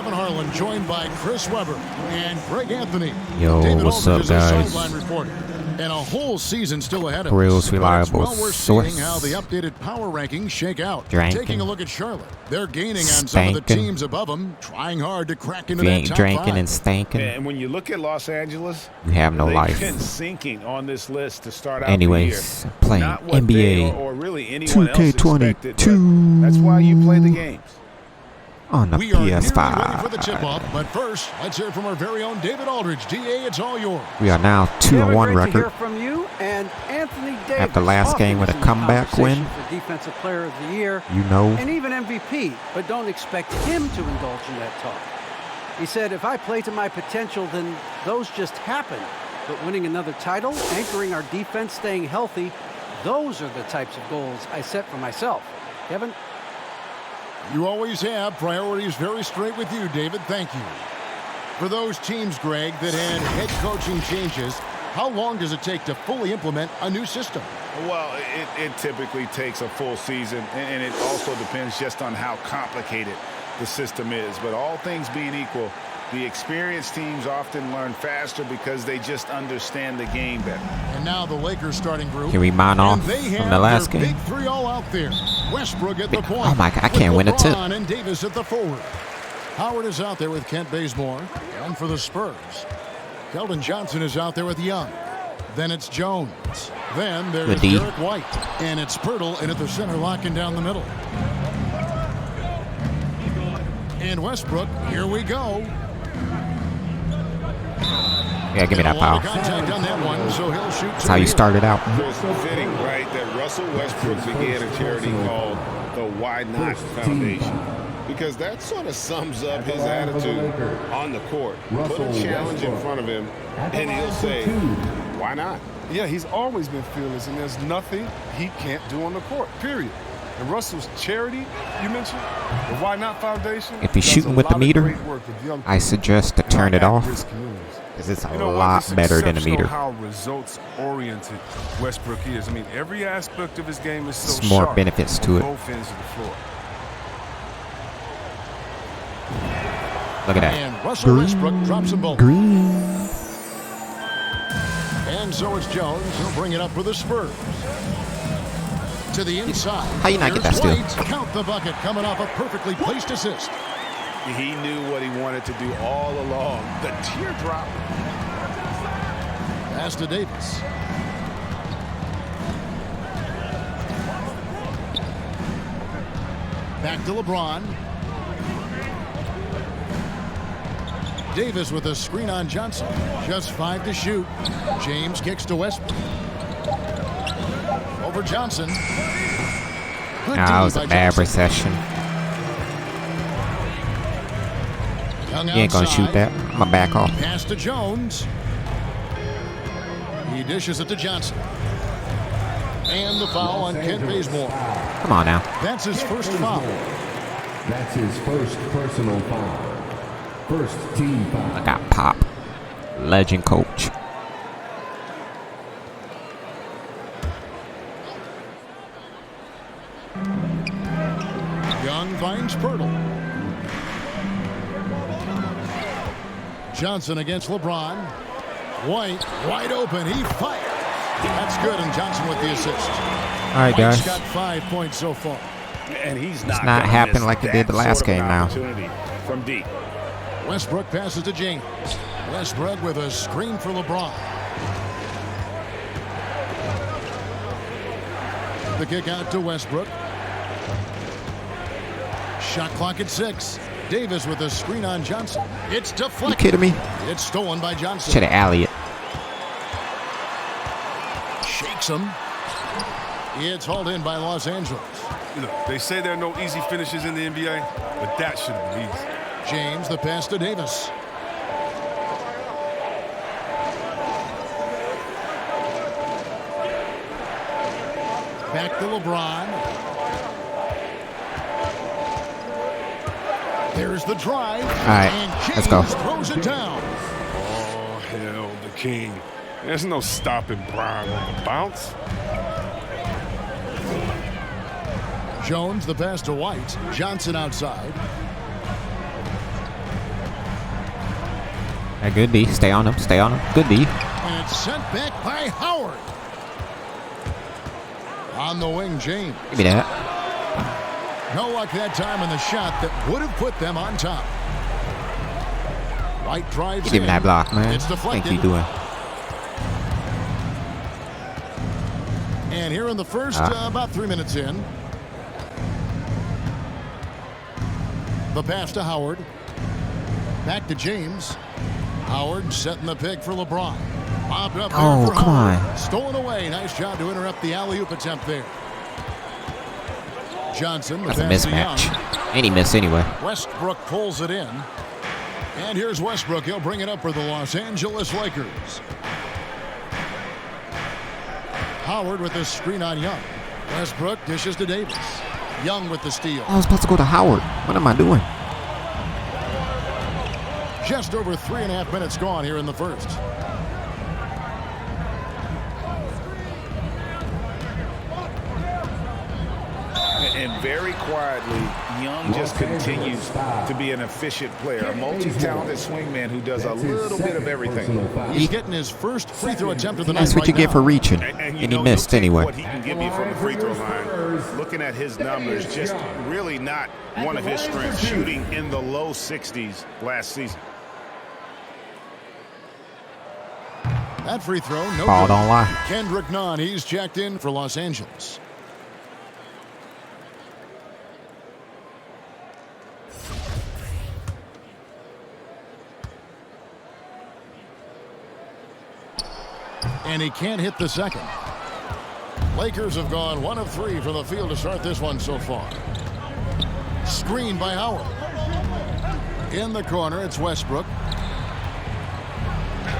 Kevin Harlan, joined by Chris Webber and Greg Anthony. Yo, David what's Aldridge up, is a guys? sideline reporter. And a whole season still ahead of Real's us. reliable Well, we're source. seeing how the updated power rankings shake out. Drinking. Taking a look at Charlotte. They're gaining on some of the Spanking. teams above them, trying hard to crack into If you that ain't top drinking five. and stanking, And when you look at Los Angeles, you have no they've life. been sinking on this list to start out Anyways, the year. playing Not what they NBA or really anyone else expected, 2K22. but that's why you play the games. On the We are nearly ready for the PS5. tip-off, but first, let's hear from our very own David Aldridge. DA, it's all yours. We are now 2-1 Great to hear record. from you and Anthony Davis. After last game with a often is in comeback win. conversation for Defensive Player of the Year You know, and even MVP, but don't expect him to indulge in that talk. He said, if I play to my potential, then those just happen. But winning another title, anchoring our defense, staying healthy, those are the types of goals I set for myself. Kevin? You always have priorities very straight with you, David. Thank you. For those teams, Greg, that had head coaching changes, how long does it take to fully implement a new system? Well, it typically takes a full season, and it also depends just on how complicated the system is. But all things being equal, the experienced teams often learn faster because they just understand the game better. And now the Lakers starting group. can we mine off And they from have the last their game? big three all out there. Westbrook at the point. Oh my God, I with can't win a tip. LeBron and Davis at the forward. Howard is out there with Kent Bazemore. And for the Spurs, Keldon Johnson is out there with Young. Then it's Jones. Then there's D. Derek White. And it's Pirtle in at the center, locking down the middle. And Westbrook, here we go. Yeah, give me that A lot foul. of contact on that one, so he'll shoot. That's how you started out. It's fitting, right, that Russell Westbrook began a charity called the Why Not Foundation. Because that sort of sums up his attitude on the court. Put a challenge in front of him, and he'll say, why not? Yeah, he's always been fearless, and there's nothing he can't do on the court, period. And Russell's charity, you mentioned, the Why Not Foundation. If he's does shooting a with the lot of meter, great work with young I suggest to people turn in it our off at-risk communities. because it's a You know what? lot It's better than a exceptional meter. how results-oriented Westbrook is. I mean, every aspect of his game is so There's more sharp benefits to on it. both ends of the floor. Look at that. And Russell Westbrook drops them both. Green. And so it's Jones. He'll bring it up for the Spurs. To the inside. How you not get that Here's steal? White. Count the bucket, coming off a perfectly placed assist. He knew what he wanted to do all along. The teardrop. Pass to Davis. Back to LeBron. Davis with a screen on Johnson. Just 5 to shoot. James kicks to Westbrook. Over Johnson. Good Nah, that D was by a bad Johnson. recession. Young You ain't gonna outside. shoot that. I'm gonna back off. Pass to Jones. He dishes it to Johnson. And the foul on Kent Bazemore. Come on now. That's his first foul. That's his first personal foul. First team foul. I got Pop. Legend coach. Young finds Pirtle. Johnson against LeBron. White wide open. He fires. That's good, and Johnson with the assist. All right, White's guys. got 5 points so far. And he's It's not not gonna happening miss like it did the that last sort of game an now. opportunity from deep. Westbrook passes to James. Westbrook with a screen for LeBron. The kick out to Westbrook. Shot clock at 6. Davis with a screen on Johnson. It's You deflected. kidding me? It's stolen by Johnson. Should have alley it. Shakes him. It's hauled in by Los Angeles. You know, they say there are no easy finishes in the NBA, but that should have been easy. James, the pass to Davis. Back to LeBron. There's the drive. All right, And let's go. James throws it down. Oh, hell, the king. There's no stopping Brian on the bounce. Jones, the pass to White. Johnson outside. Hey, good D. Stay on him. Stay on him. Good D. And it's sent back by Howard. On the wing, James. Give me that. No luck that time on the shot that would have put them on top. White drives Give him in. that block, man. It's deflected. Thank you doing. And here in the first, about 3 minutes in. The pass to Howard. Back to James. Howard setting the pick for LeBron. Popped up there Oh, for come Howard. on. Stolen away. Nice job to interrupt the alley-oop attempt there. Johnson, the That's a pass to mismatch. Young. And he missed anyway. Westbrook pulls it in. And here's Westbrook. He'll bring it up for the Los Angeles Lakers. Howard with the screen on Young. Westbrook dishes to Davis. Young with the steal. I was supposed to go to Howard. What am I doing? Just over 3.5 minutes gone here in the first. And very quietly, Young just continues to be an efficient player, a multi-talented swingman who does a little bit of everything. He's getting his first free throw attempt of the night. That's what you right get now. for reaching. And And he missed anyway. What he can give you from the free throw line, looking at his numbers, just really not one of his strengths, shooting in the low 60s last season. That free throw, no Ball good. don't lie. Kendrick Nunn, he's checked in for Los Angeles. And he can't hit the second. Lakers have gone 1 of 3 from the field to start this one so far. Screen by Howard. In the corner, it's Westbrook.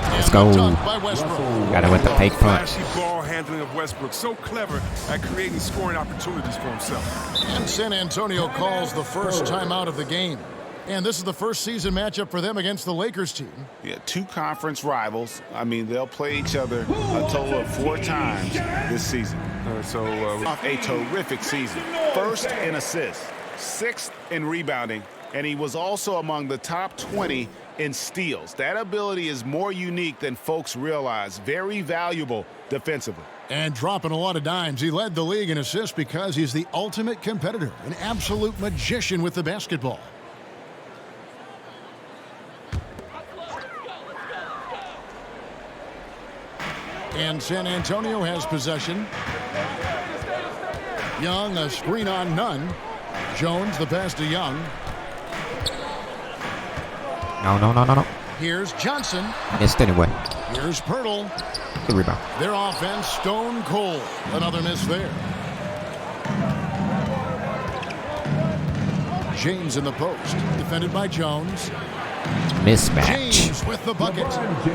Let's And go. the dunk by Westbrook. Got it with the fake front. Flashy ball handling of Westbrook. So clever at creating scoring opportunities for himself. And San Antonio calls the first timeout of the game. And this is the first season matchup for them against the Lakers team. Yeah, 2 conference rivals. I mean, they'll play each other a total of 4 times this season. A terrific season. First in assists, 6th in rebounding, and he was also among the top 20 in steals. That ability is more unique than folks realize. Very valuable defensively. And dropping a lot of dimes. He led the league in assists because he's the ultimate competitor, an absolute magician with the basketball. And San Antonio has possession. Young, a screen on Nunn. Jones, the pass to Young. No. Here's Johnson. Missed anyway. Here's Pirtle. Good rebound. Their offense stone cold. Another miss there. James in the post. Defended by Jones. Mismatch. James with the bucket.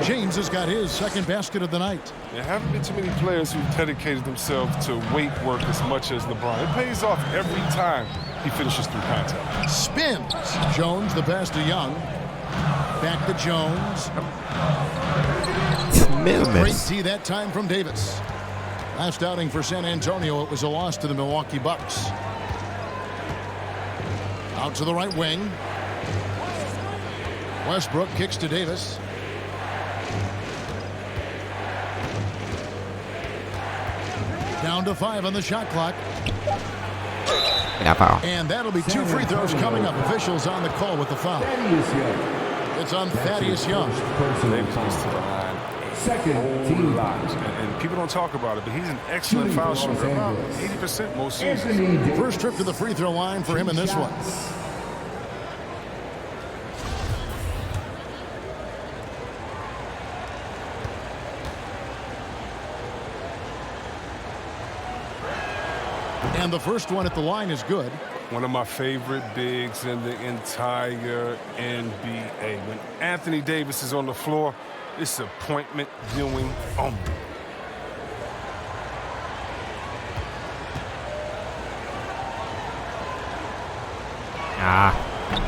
James has got his second basket of the night. There haven't been too many players who've dedicated themselves to weight work as much as LeBron. It pays off every time he finishes through contact. Spins. Jones, the pass to Young. Back to Jones. Great Miss. D that time from Davis. Last outing for San Antonio, it was a loss to the Milwaukee Bucks. Out to the right wing. Westbrook kicks to Davis. Down to 5 on the shot clock. That foul. And that'll be 2 free throws coming up. Officials on the call with the foul. It's on Thaddeus Young. Second team foul. And people don't talk about it, but he's an excellent foul shooter. About 80% most seasons. First trip to the free throw line for him in this one. And the first one at the line is good. One of my favorite bigs in the entire NBA. When Anthony Davis is on the floor, it's appointment viewing only.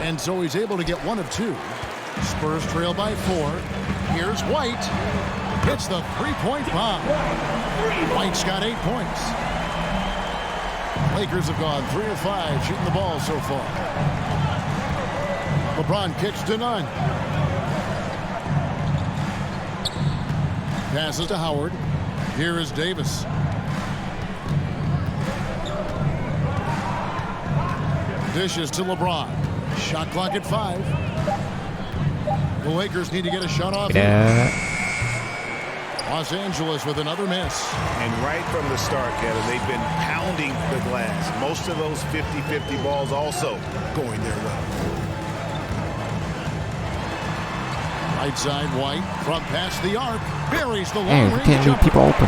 And so he's able to get 1 of 2. Spurs trail by 4. Here's White. Hits the three-point bomb. White's got 8 points. Lakers have gone 3 of 5 shooting the ball so far. LeBron kicks to Nunn. passes to Howard. Here is Davis. Dishes to LeBron. Shot clock at 5. The Lakers need to get a shot off. Los Angeles with another miss. And right from the start, Kevin, they've been pounding the glass. Most of those 50-50 balls also going their way. Right side, White. Front pass the arc. Buries the Hey, long we range can't leave jumper. people open.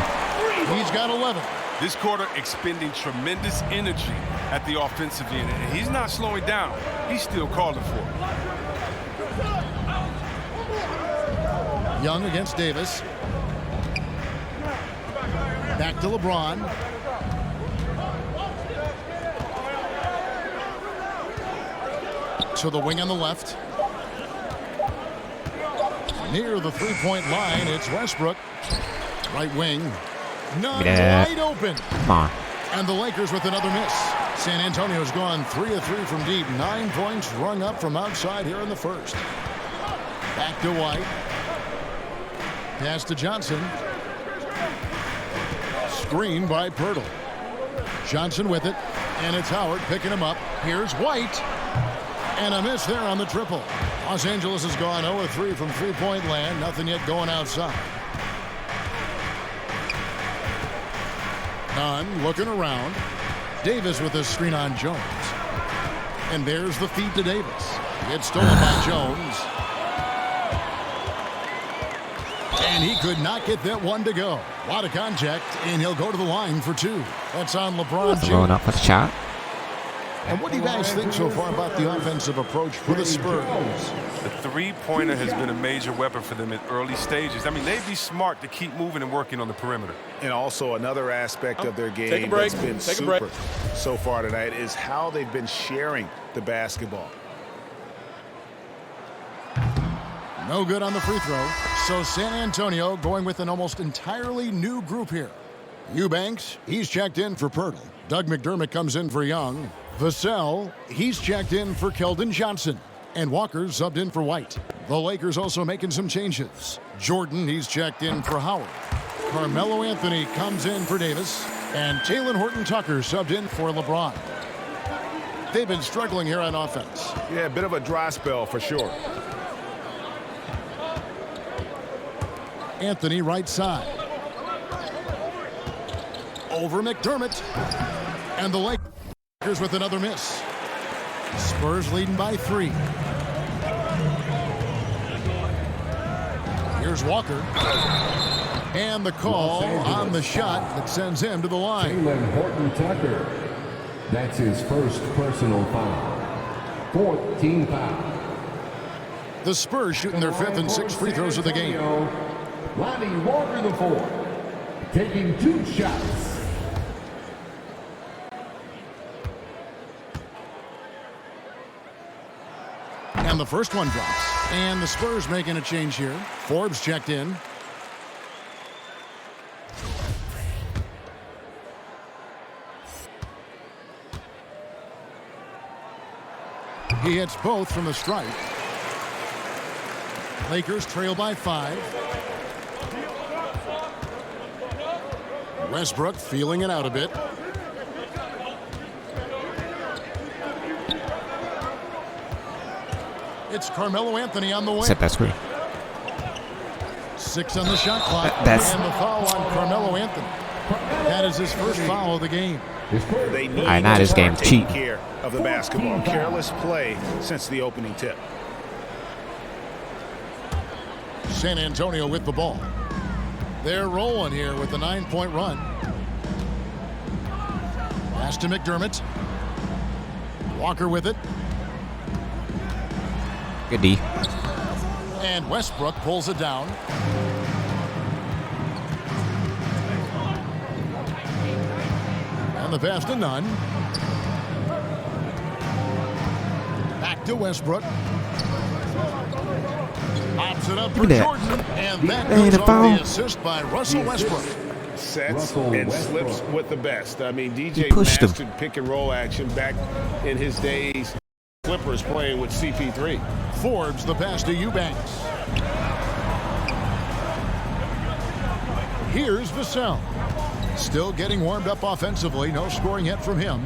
He's got 11. This quarter expending tremendous energy at the offensive end, and he's not slowing down. He's still calling for it. Young against Davis. Back to LeBron. To the wing on the left. Near the three-point line, it's Westbrook. Right wing. None wide open. Come on. And the Lakers with another miss. San Antonio's gone 3 of 3 from deep. 9 points rung up from outside here in the first. Back to White. Pass to Johnson. Screen by Pirtle. Johnson with it. And it's Howard picking him up. Here's White. And a miss there on the triple. Los Angeles has gone 0 of 3 from three-point land. Nothing yet going outside. Nunn looking around. Davis with a screen on Jones. And there's the feed to Davis. It's stolen by Jones. And he could not get that one to go. A lot of contact, and he'll go to the line for 2. That's on LeBron Going James. up for the shot. And what do you guys think so far about the offensive approach for the Spurs? The three-pointer has been a major weapon for them at early stages. I mean, they'd be smart to keep moving and working on the perimeter. And also another aspect of their game Take a break. that's been Take a break. super so far tonight is how they've been sharing the basketball. No good on the free throw. So San Antonio going with an almost entirely new group here. Eubanks, he's checked in for Pirtle. Doug McDermott comes in for Young. Vassell, he's checked in for Keldon Johnson. And Walker's subbed in for White. The Lakers also making some changes. Jordan, he's checked in for Howard. Carmelo Anthony comes in for Davis. And Talen Horton-Tucker subbed in for LeBron. They've been struggling here on offense. Yeah, a bit of a dry spell for sure. Anthony right side. Over McDermott. And the Lakers with another miss. Spurs leading by 3. Here's Walker. And the call on the shot that sends him to the line. Talen Horton-Tucker. That's his first personal foul. 4th team foul. The Spurs shooting their 5th and 6th free throws of the game. Lonnie Walker the 4th. Taking 2 shots. And the first one drops. And the Spurs making a change here. Forbes checked in. He hits both from the stripe. Lakers trail by 5. Westbrook feeling it out a bit. It's Carmelo Anthony on the way. Set that screen. 6 on the shot clock. That's- And the foul on Carmelo Anthony. That is his first foul of the game. They need Alright, now to this start game's taking cheating. care of the basketball. Careless play since the opening tip. San Antonio with the ball. They're rolling here with a 9-point run. Pass to McDermott. Walker with it. Good D. And Westbrook pulls it down. And the pass to Nunn. Back to Westbrook. Pops it up for Look at that. Jordan. And that Ain't goes a off foul. the assist by Russell Westbrook. Sets Russell and Westbrook. slips with the best. I mean, DJ He pushed him. mastered pick and roll action back in his days. Clippers playing with CP3. Forbes the pass to Eubanks. Here's Vassell. Still getting warmed up offensively. No scoring yet from him.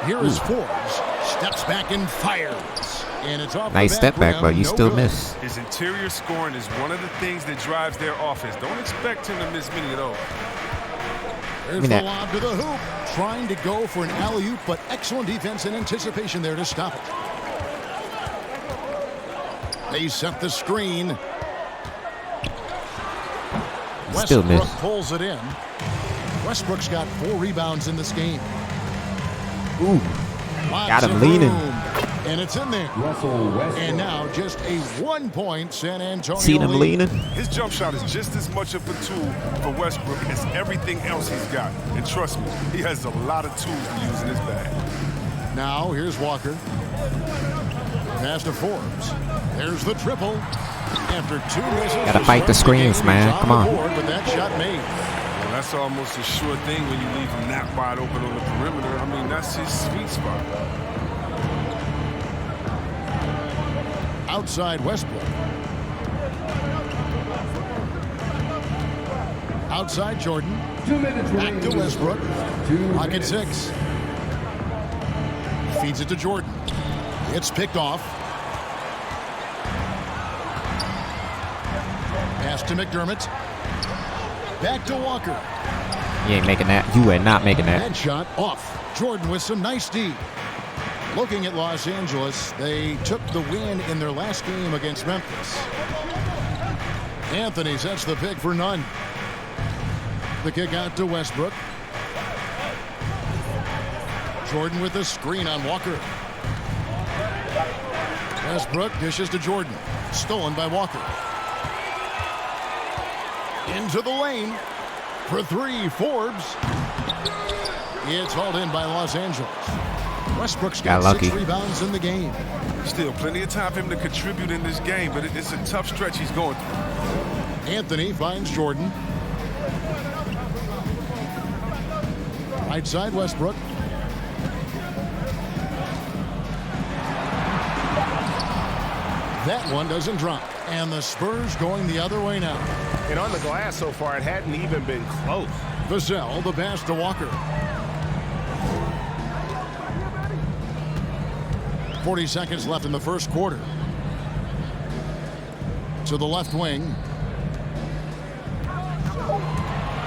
Here is Forbes. Steps back and fires. And it's off Nice the step back, but you no still good. miss. His interior scoring is one of the things that drives their offense. Don't expect him to miss many of those. There's the lob to the hoop. Trying to go for an alley-oop, but excellent defense and anticipation there to stop it. They set the screen. Still Westbrook miss. pulls it in. Westbrook's got 4 rebounds in this game. Ooh. Lots Got him of leaning. room, and it's in there. Russell Westbrook. And now just a 1-point San Antonio Seen him lead. leaning. His jump shot is just as much of a tool for Westbrook as everything else he's got. And trust me, he has a lot of tools to use in his bag. Now here's Walker. Pass to Forbes. There's the triple. After 2 misses. Gotta to fight the start screens, game, man. he's Come on. the board with that shot made. Well, that's almost a sure thing when you leave him that wide open on the perimeter. I mean, that's his sweet spot. Outside Westbrook. Outside Jordan. 2 minutes Back remaining. to Westbrook. 2 Pocket minutes. 6. Feeds it to Jordan. It's picked off. Pass to McDermott. Back to Walker. You ain't making that. You are not making that. That shot off. Jordan with some nice D. Looking at Los Angeles, they took the win in their last game against Memphis. Anthony sets the pick for none. The kick out to Westbrook. Jordan with the screen on Walker. Westbrook dishes to Jordan. Stolen by Walker. Into the lane. For 3, Forbes. It's hauled in by Los Angeles. Westbrook's got Got lucky. 6 rebounds in the game. Still plenty of time for him to contribute in this game, but it's a tough stretch he's going through. Anthony finds Jordan. Right side Westbrook. That one doesn't drop. And the Spurs going the other way now. And on the glass so far, it hadn't even been close. Vassell, the pass to Walker. 40 seconds left in the first quarter. To the left wing.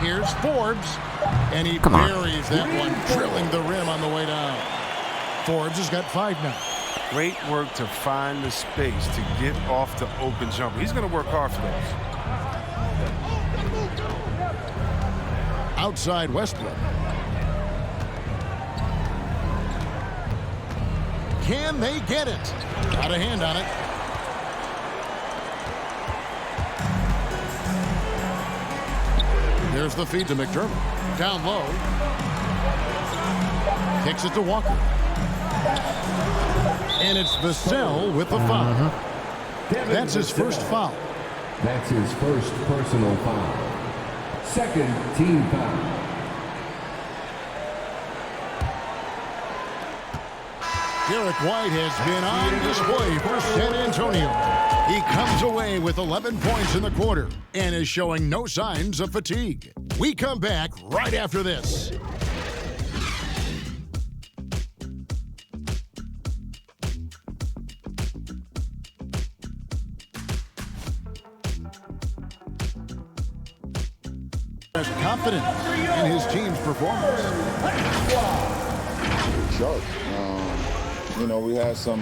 Here's Forbes. And he buries that one, drilling the rim on the way down. Forbes has got 5 now. Great work to find the space to get off the open jumper. He's going to work hard for those. Outside Westbrook. Can they get it? Got a hand on it. There's the feed to McDermott. Down low. Kicks it to Walker. And it's Vassell with the foul. That's his first foul. That's his first personal foul. Second team foul. Derek White has been on display for San Antonio. He comes away with 11 points in the quarter and is showing no signs of fatigue. We come back right after this. Confident in his team's performance. Sharp. You know, we had some,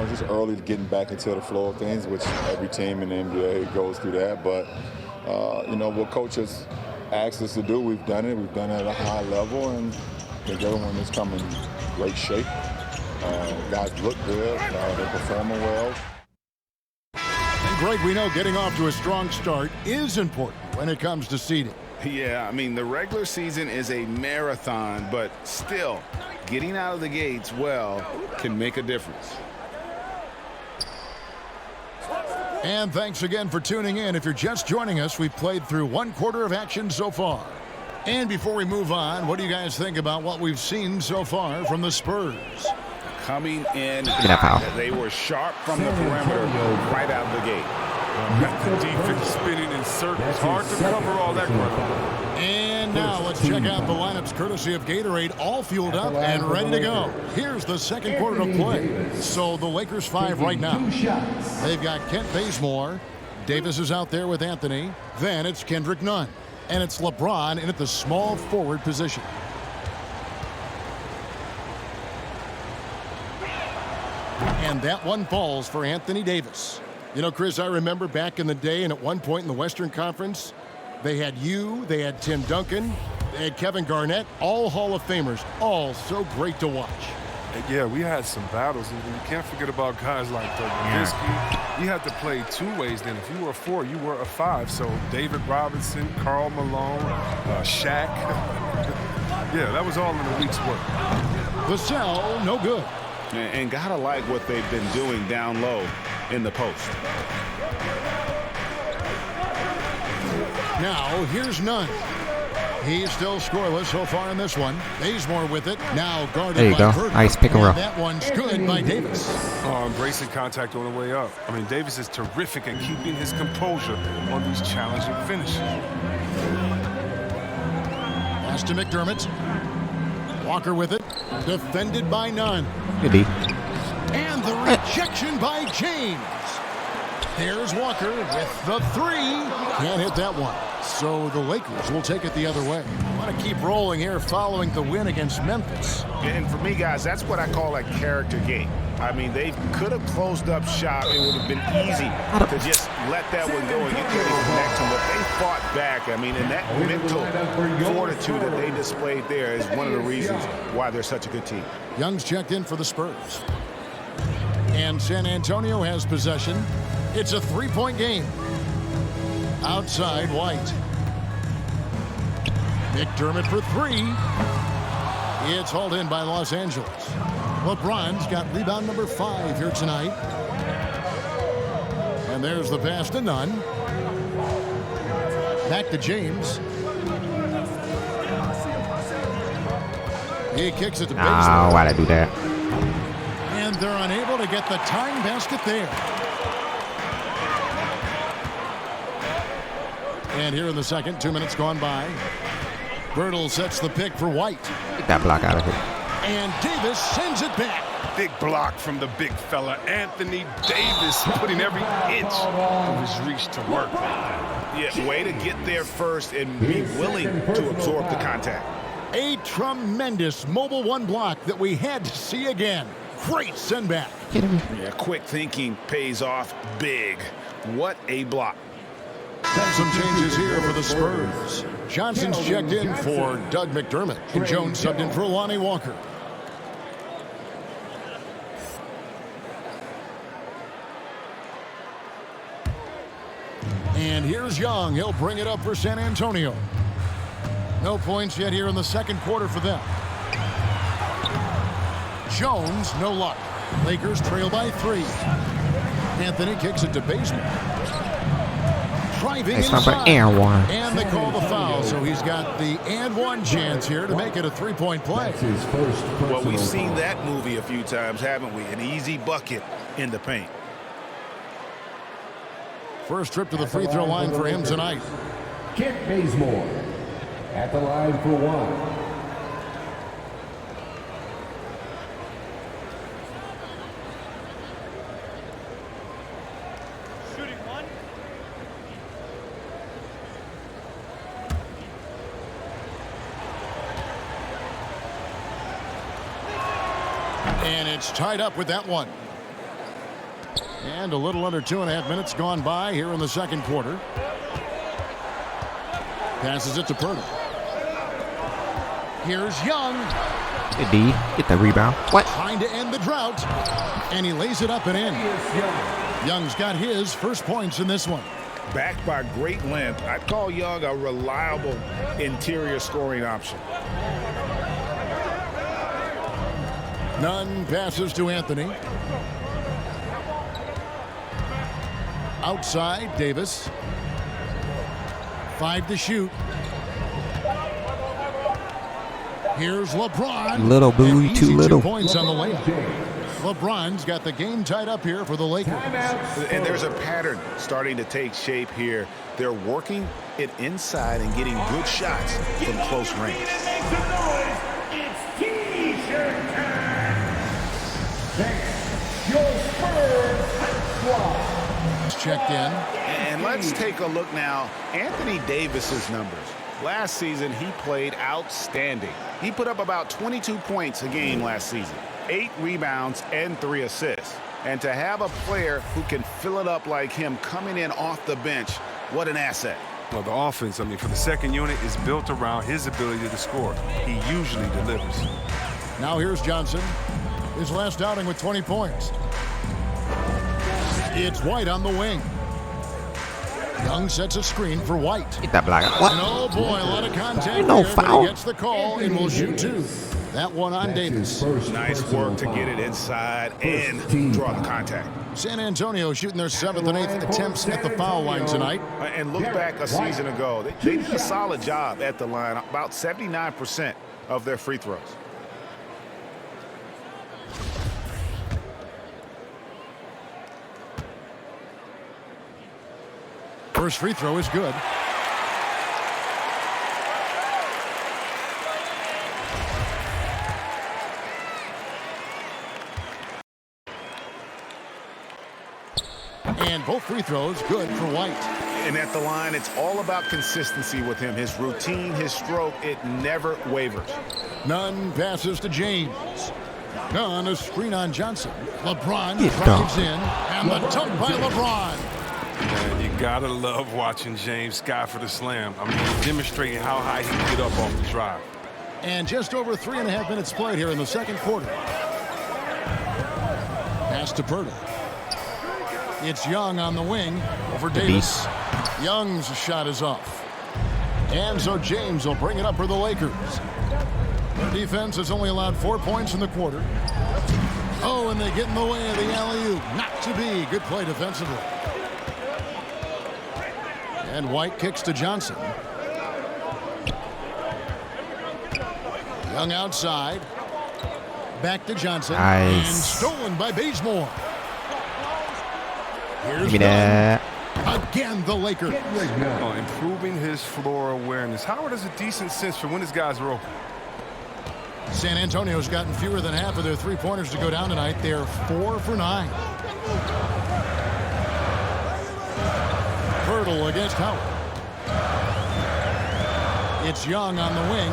just early getting back into the flow of things, which every team in the NBA goes through that. But, what coaches asked us to do, we've done it. We've done it at a high level, and I think everyone is coming in great shape. Guys look good. They're performing well. And Greg, we know getting off to a strong start is important when it comes to seeding. Yeah, I mean, the regular season is a marathon, but still, getting out of the gates well can make a difference. And thanks again for tuning in. If you're just joining us, we've played through 1 quarter of action so far. And before we move on, what do you guys think about what we've seen so far from the Spurs? Coming in, that foul. they were sharp from the perimeter right out of the gate. Got the defense spinning in circles. Hard to cover all that ground. And now let's check out the lineups courtesy of Gatorade, all fueled up and ready to go. Here's the second quarter of play. So the Lakers 5 right now. They've got Kent Bazemore. Davis is out there with Anthony. Then it's Kendrick Nunn. And it's LeBron in at the small forward position. And that one falls for Anthony Davis. You know, Chris, I remember back in the day and at one point in the Western Conference, they had they had Tim Duncan, they had Kevin Garnett, all Hall of Famers, all so great to watch. Yeah, we had some battles, and you can't forget about guys like Nowitzki. You had to play two ways then. If you were a 4, you were a 5. So David Robinson, Karl Malone, Shaq. Yeah, that was all in a week's work. The sell, no good. And gotta like what they've been doing down low in the post. Now, here's Nunn. He's still scoreless so far in this one. Bazemore with it. Now guarded There you by go. Burton. Nice pick and roll. That one's good by Davis. Embracing contact on the way up. I mean, Davis is terrific at keeping his composure on these challenging finishes. Pass to McDermott. Walker with it. Defended by Nunn. Good D. And the rejection by James. There's Walker with the 3. Can't hit that one. So the Lakers will take it the other way. Want to keep rolling here following the win against Memphis. And for me, guys, that's what I call a character game. I mean, they could have closed up shop. It would have been easy to just let that one go and get ready for the next one. But they fought back. I mean, and that mental fortitude that they displayed there is one of the reasons why they're such a good team. Young's checked in for the Spurs. And San Antonio has possession. It's a 3-point game. Outside, White. McDermott for 3. It's hauled in by Los Angeles. LeBron's got rebound number 5 here tonight. And there's the pass to Nunn. Back to James. He kicks it to Bazemore. Oh, why'd I do that? And they're unable to get the tying basket there. And here in the second, 2 minutes gone by. Bertle sets the pick for White. Get that block out of here. And Davis sends it back. Big block from the big fella, Anthony Davis, putting every inch of his reach to work. Yeah, way to get there first and be willing to absorb the contact. A tremendous mobile 1 block that we had to see again. Great send back. Yeah, quick thinking pays off big. What a block. Some changes here for the Spurs. Johnson's checked in for Doug McDermott. And Jones subbed in for Lonnie Walker. And here's Young. He'll bring it up for San Antonio. No points yet here in the second quarter for them. Jones, no luck. Lakers trail by 3. Anthony kicks it to Bazemore. Driving inside. And they call the foul, so he's got the and one chance here to make it a 3-point play. Well, we've seen that movie a few times, haven't we? An easy bucket in the paint. First trip to the free throw line for him tonight. Kent Bazemore at the line for 1. And it's tied up with that one. And a little under 2.5 minutes gone by here in the second quarter. Passes it to Purdy. Here's Young. Good D. Get the rebound. What? Trying to end the drought. And he lays it up and in. Young's got his first points in this one. Backed by great length, I'd call Young a reliable interior scoring option. Nunn passes to Anthony. Outside, Davis. 5 to shoot. Here's LeBron. Little boo, An too easy little. 2 points on the layup. LeBron's got the game tied up here for the Lakers. And there's a pattern starting to take shape here. They're working it inside and getting good shots from close range. It's T-shirt time. Your Spurs squad. Checked in. And let's take a look now. Anthony Davis's numbers. Last season, he played outstanding. He put up about 22 points a game last season, 8 rebounds and 3 assists. And to have a player who can fill it up like him coming in off the bench, what an asset. Well, the offense, for the second unit is built around his ability to score. He usually delivers. Now here's Johnson. His last outing with 20 points. It's White on the wing. Young sets a screen for White. Get that block out. What? And oh boy, a lot of contact No here, foul. but he gets the call and will shoot 2. That one on Davis. Nice work to get it inside and draw the contact. San Antonio shooting their 7th and 8th attempts at the foul line tonight. And look back a season ago. They did a solid job at the line, about 79% of their free throws. First free throw is good. And both free throws good for White. And at the line, it's all about consistency with him. His routine, his stroke, it never wavers. Nunn passes to James. Nunn, a screen on Johnson. LeBron Get drives down. in. And the dunk by LeBron. Man, you gotta love watching James sky for the slam. He's demonstrating how high he can get up off the drive. And just over 3.5 minutes played here in the second quarter. Pass to Purdy. It's Young on the wing over Davis. Young's shot is off. And so James will bring it up for the Lakers. Their defense has only allowed 4 points in the quarter. Oh, and they get in the way of the alley-oop. Not to be. Good play defensively. And White kicks to Johnson. Young outside. Back to Johnson. Nice. And stolen by Bazemore. Here's Give me that. Again, the Lakers. Improving his floor awareness. Howard has a decent sense for when his guys are open. San Antonio's gotten fewer than half of their three-pointers to go down tonight. They're 4 for 9. Hurdle against Howard. It's Young on the wing.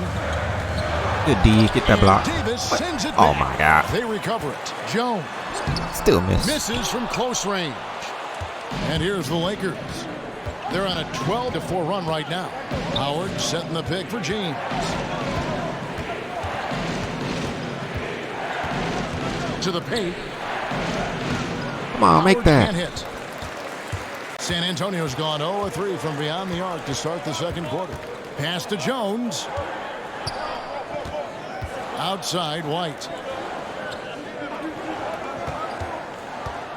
Good D. Get that block. Davis sends it Oh back. my God. They recover it. Jones Still miss. misses from close range. And here's the Lakers. They're on a 12-4 run right now. Howard setting the pick for James. To the paint. Come on, make Howard that. can't hit. San Antonio's gone 0-3 from beyond the arc to start the second quarter. Pass to Jones. Outside, White.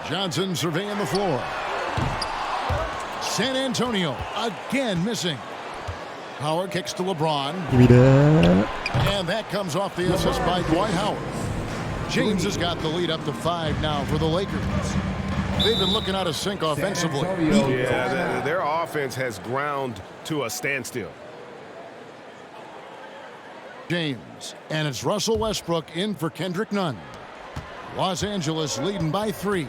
Johnson surveying the floor. San Antonio again missing. Howard kicks to LeBron. Give me that. And that comes off the assist by Dwight Howard. James has got the lead up to 5 now for the Lakers. They've been looking out of sync offensively. Yeah, their offense has ground to a standstill. James, and it's Russell Westbrook in for Kendrick Nunn. Los Angeles leading by 3.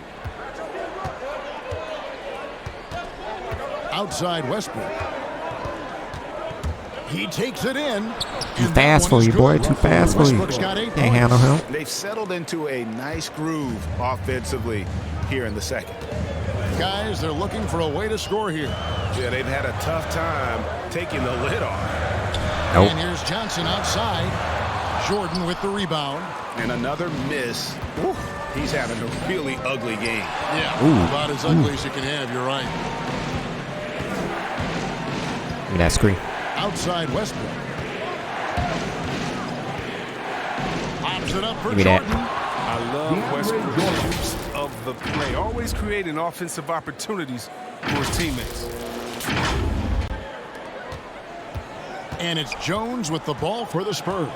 Outside Westbrook. He takes it in. Too fast for you, boy. Too fast for you. Westbrook's got 8 Can't handle him. They've settled into a nice groove offensively here in the second. Guys, they're looking for a way to score here. Yeah, they've had a tough time taking the lid off. Nope. And here's Johnson outside. Jordan with the rebound. And another miss. Woo, he's having a really ugly game. Yeah, Ooh. about as ugly as you can have. You're right. Give me that screen. Outside Westbrook. Pops it up for Give me that. Jordan. I love Westbrook's use of the play, always creating offensive opportunities for his teammates. And it's Jones with the ball for the Spurs.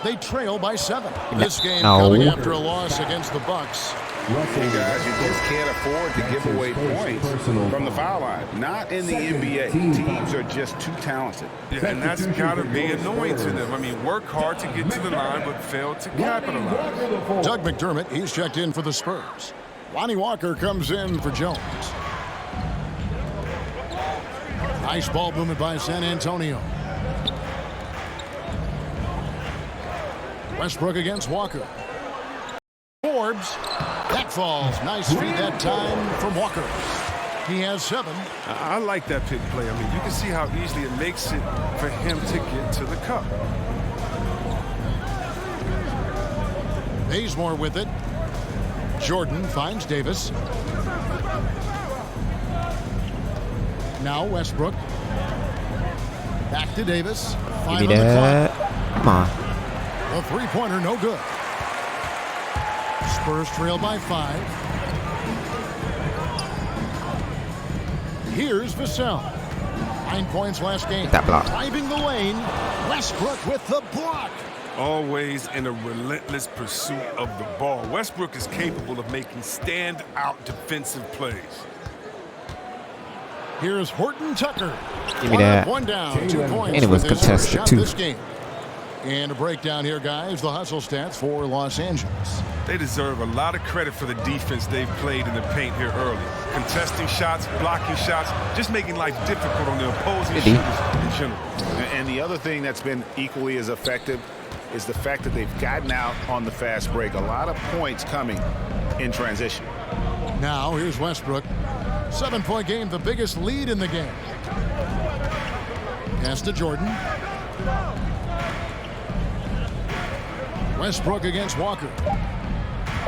They trail by 7. This game No. coming after a loss against the Bucks. You guys, you just can't afford to give away points from the foul line. Not in the NBA. Teams are just too talented. Yeah, and that's got to be annoying to them. I mean, work hard to get to the line, but fail to capitalize. Doug McDermott, he's checked in for the Spurs. Lonnie Walker comes in for Jones. Nice ball movement by San Antonio. Westbrook against Walker. Forbes. That falls. Nice feed that time from Walker. He has 7. I like that pick play. I mean, you can see how easily it makes it for him to get to the cup. Bazemore with it. Jordan finds Davis. Now Westbrook. Back to Davis. 5 Give me on the that. clock. Come on. The three-pointer, no good. Spurs trail by 5. Here's Vassell. 9 points last game. That block. Driving the lane. Westbrook with the block. Always in a relentless pursuit of the ball. Westbrook is capable of making stand-out defensive plays. Here's Horton Tucker. Give me that. One down, 2 points. And it was with his contested, shot too. This game. And a breakdown here, guys. The hustle stats for Los Angeles. They deserve a lot of credit for the defense they've played in the paint here early. Contesting shots, blocking shots, just making life difficult on the opposing shooters in general. And the other thing that's been equally as effective is the fact that they've gotten out on the fast break. A lot of points coming in transition. Now, here's Westbrook. 7-point game, the biggest lead in the game. Pass to Jordan. Westbrook against Walker.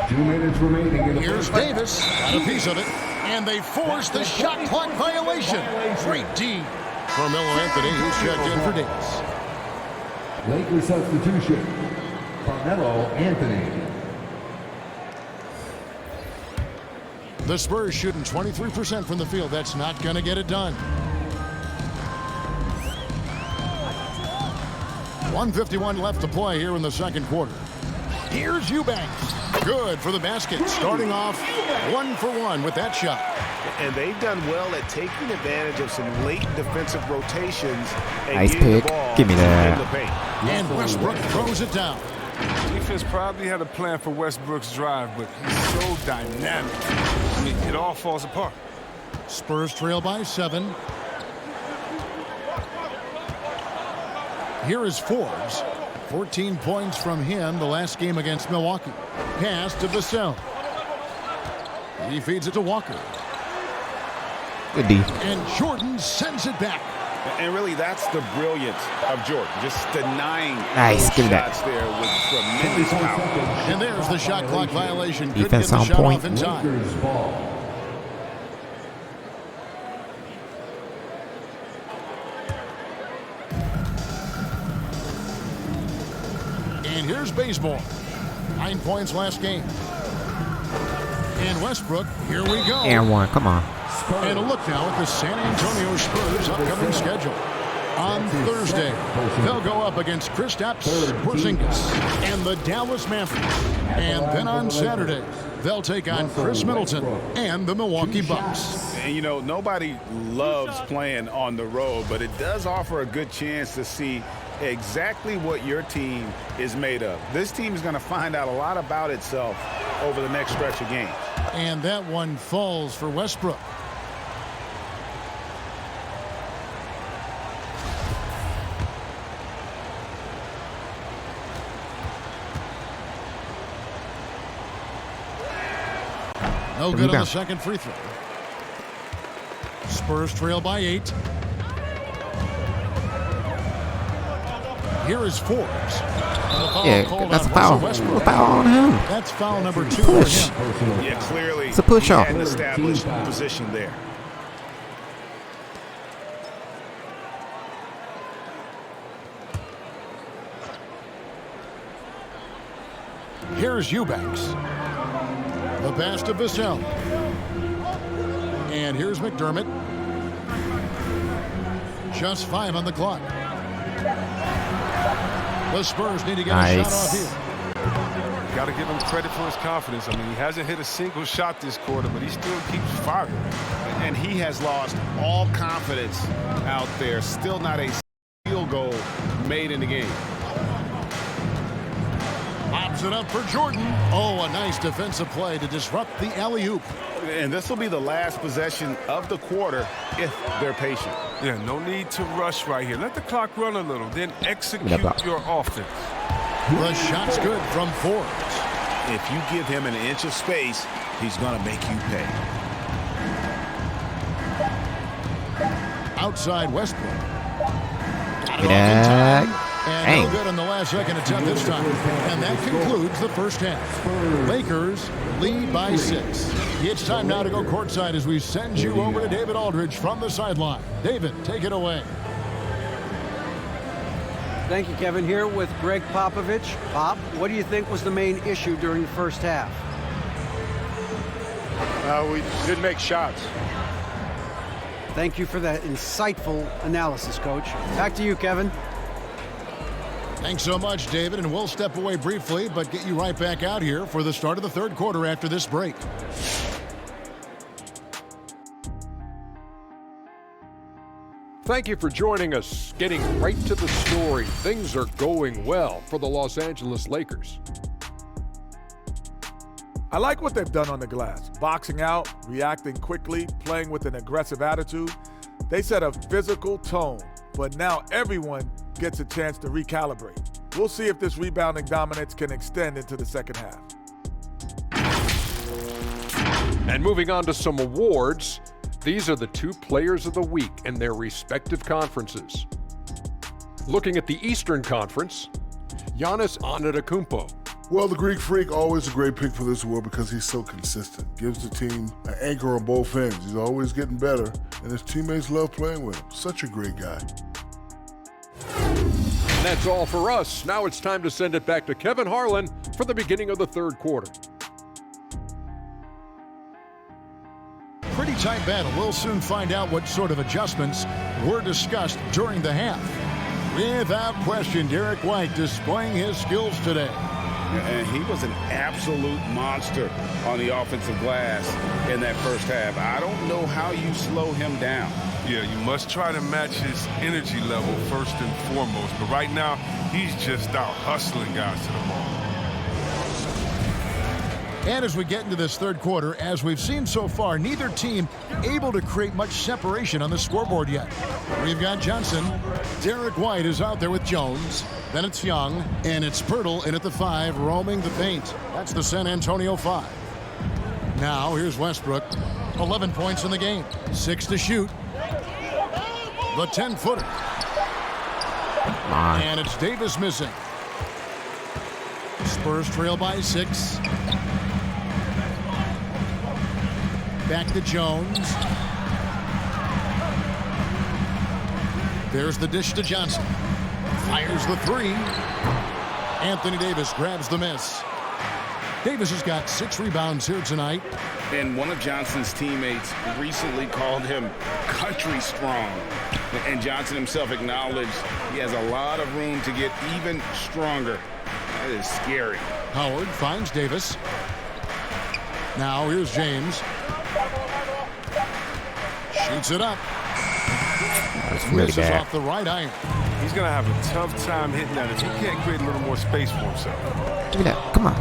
2 minutes remaining in the Here's first. Davis. Got a piece of it. And they force the shot clock violation. Great D. Carmelo Anthony, he's checked in for Davis. Lakers substitution. Carmelo Anthony. The Spurs shooting 23% from the field. That's not going to get it done. 1:51 left to play here in the second quarter. Here's Eubanks. Good for the basket. Starting off 1 for 1 with that shot. And they've done well at taking advantage of some late defensive rotations and Nice getting the pick. ball Give me that. in the paint. And Westbrook throws it down. Defense probably had a plan for Westbrook's drive, but he's so dynamic. I mean, it all falls apart. Spurs trail by 7. Here is Forbes. 14 points from him the last game against Milwaukee. Pass to Vassell. He feeds it to Walker. Good D. And Jordan sends it back. And really, that's the brilliance of Jordan, just denying Nice, those give me that. shots there with tremendous power. And there's the shot clock violation. Couldn't Defense get the on shot point. off in time. Lakers ball. And here's Bazemore. 9 points last game. And Westbrook, here we go. And 1. Come on. And a look now at the San Antonio Spurs' upcoming schedule. On Thursday, they'll go up against Kristaps Porzingis and the Dallas Mavericks. And then on Saturday, they'll take on Chris Middleton and the Milwaukee Bucks. And, you know, nobody loves playing on the road, but it does offer a good chance to see exactly what your team is made of. This team is going to find out a lot about itself over the next stretch of games. And that one falls for Westbrook. No good on the second free throw. Spurs trail by 8. Here is Forbes. Yeah, that's a foul. A foul on him. That's foul number 2 Push. for him. Yeah, clearly It's a push off. he had an established position there. Here's Eubanks. The pass to Vassell. And here's McDermott. Just 5 on the clock. The Spurs need to get a shot off here. Got to give him credit for his confidence. I mean, he hasn't hit a single shot this quarter, but he still keeps firing. And he has lost all confidence out there. Still not a field goal made in the game. Pops it up for Jordan. Oh, a nice defensive play to disrupt the alley-oop. And this will be the last possession of the quarter if they're patient. Yeah, no need to rush right here. Let the clock run a little, then execute your offense. The shot's good from Forbes. If you give him an inch of space, he's going to make you pay. Outside Westbrook. Got it Get off in time. that. And no good on the last second attempt this time. And that concludes the first half. Lakers lead by 6. It's time now to go courtside as we send you over to David Aldridge from the sideline. David, take it away. Thank you, Kevin. Here with Greg Popovich. Pop, what do you think was the main issue during the first half? We didn't make shots. Thank you for that insightful analysis, Coach. Back to you, Kevin. Thanks so much, David, and we'll step away briefly, but get you right back out here for the start of the third quarter after this break. Thank you for joining us. Getting right to the story, things are going well for the Los Angeles Lakers. I like what they've done on the glass. Boxing out, reacting quickly, playing with an aggressive attitude. They set a physical tone, but now everyone gets a chance to recalibrate. We'll see if this rebounding dominance can extend into the second half. And moving on to some awards, these are the 2 players of the week in their respective conferences. Looking at the Eastern Conference, Giannis Antetokounmpo. Well, the Greek Freak, always a great pick for this award because he's so consistent. Gives the team an anchor on both ends. He's always getting better, and his teammates love playing with him. Such a great guy. And that's all for us. Now it's time to send it back to Kevin Harlan for the beginning of the third quarter. Pretty tight battle. We'll soon find out what sort of adjustments were discussed during the half. Without question, Derek White displaying his skills today. And he was an absolute monster on the offensive glass in that first half. I don't know how you slow him down. Yeah, you must try to match his energy level first and foremost. But right now, he's just out hustling guys to the ball. And as we get into this third quarter, as we've seen so far, neither team able to create much separation on the scoreboard yet. We've got Johnson. Derek White is out there with Jones. Then it's Young, and it's Pirtle in at the 5, roaming the paint. That's the San Antonio 5. Now, here's Westbrook. 11 points in the game. 6 to shoot. The 10-footer. And it's Davis missing. Spurs trail by 6. Back to Jones. There's the dish to Johnson. Fires the 3. Anthony Davis grabs the miss. Davis has got 6 rebounds here tonight. And one of Johnson's teammates recently called him country strong. And Johnson himself acknowledged he has a lot of room to get even stronger. That is scary. Howard finds Davis. Now here's James. Shoots it up. That's really misses bad. off the right iron. He's going to have a tough time hitting that if he can't create a little more space for himself. Give me that. Come on.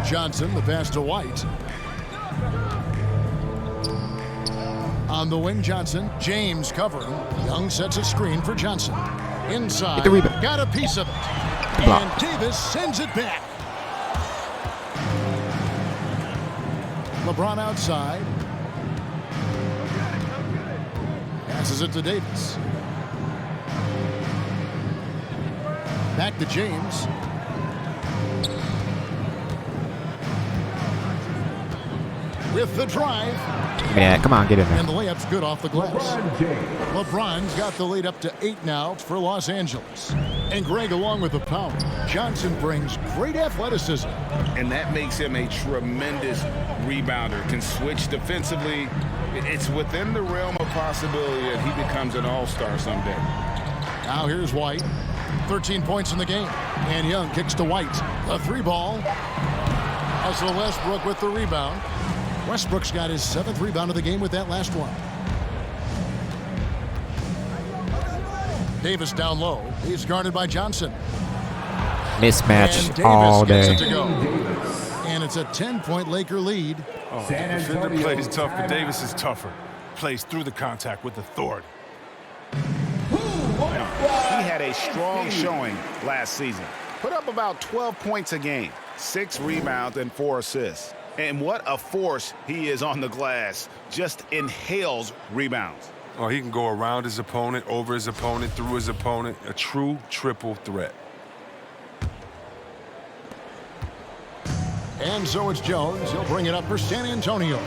Johnson, the pass to White. On the wing, Johnson. James covering. Young sets a screen for Johnson. Inside. Get the rebound. Got a piece of it. Block. And Davis sends it back. LeBron outside. Passes it to Davis. Back to James. With the drive. Yeah, come on, get in And the there. layup's good off the glass. LeBron's got the lead up to 8 now for Los Angeles. And Greg, along with the power, Johnson brings great athleticism. And that makes him a tremendous rebounder. Can switch defensively. It's within the realm of possibility that he becomes an all-star someday. Now here's White. 13 points in the game. And Young kicks to White. A 3-ball. Russell Westbrook with the rebound. Westbrook's got his 7th rebound of the game with that last one. Davis down low. He's guarded by Johnson. Mismatch all day. Gets it to go. And it's a 10-point Laker lead. Oh, the defender plays tough, but Davis is tougher. Plays through the contact with authority. He had a strong showing last season. Put up about 12 points a game, 6 rebounds, and 4 assists. And what a force he is on the glass. Just inhales rebounds. Oh, he can go around his opponent, over his opponent, through his opponent. A true triple threat. And so it's Jones. He'll bring it up for San Antonio.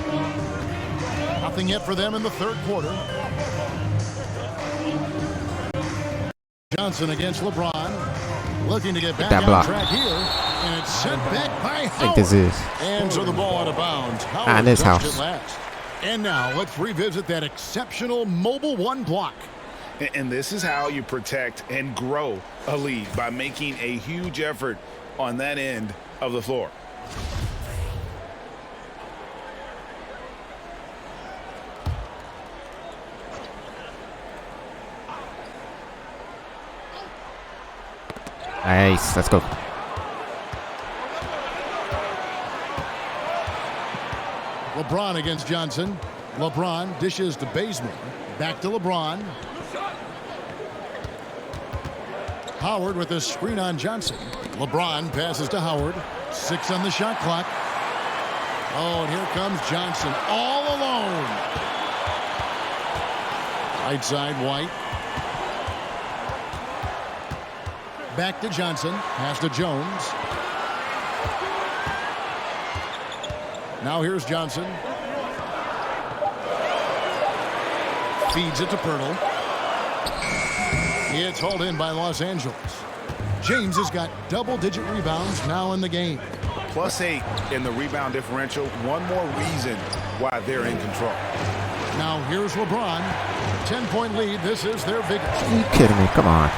Nothing yet for them in the third quarter. Johnson against LeBron. Looking to get back on track here. And it's sent back by Howard. I think this is. And so the ball out of bounds. Howard this touched house. it last. And now let's revisit that exceptional mobile one block. And this is how you protect and grow a lead, by making a huge effort on that end of the floor. Nice. Let's go. LeBron against Johnson. LeBron dishes to Bazemore. Back to LeBron. Howard with a screen on Johnson. LeBron passes to Howard. 6 on the shot clock. Oh, and here comes Johnson all alone. Right side, White. Back to Johnson. Pass to Jones. Now here's Johnson. Feeds it to Pirtle. It's hauled in by Los Angeles. James has got double-digit rebounds now in the game. +8 in the rebound differential. One more reason why they're in control. Now here's LeBron. 10-point lead. This is their biggest. Are you kidding me? Come on.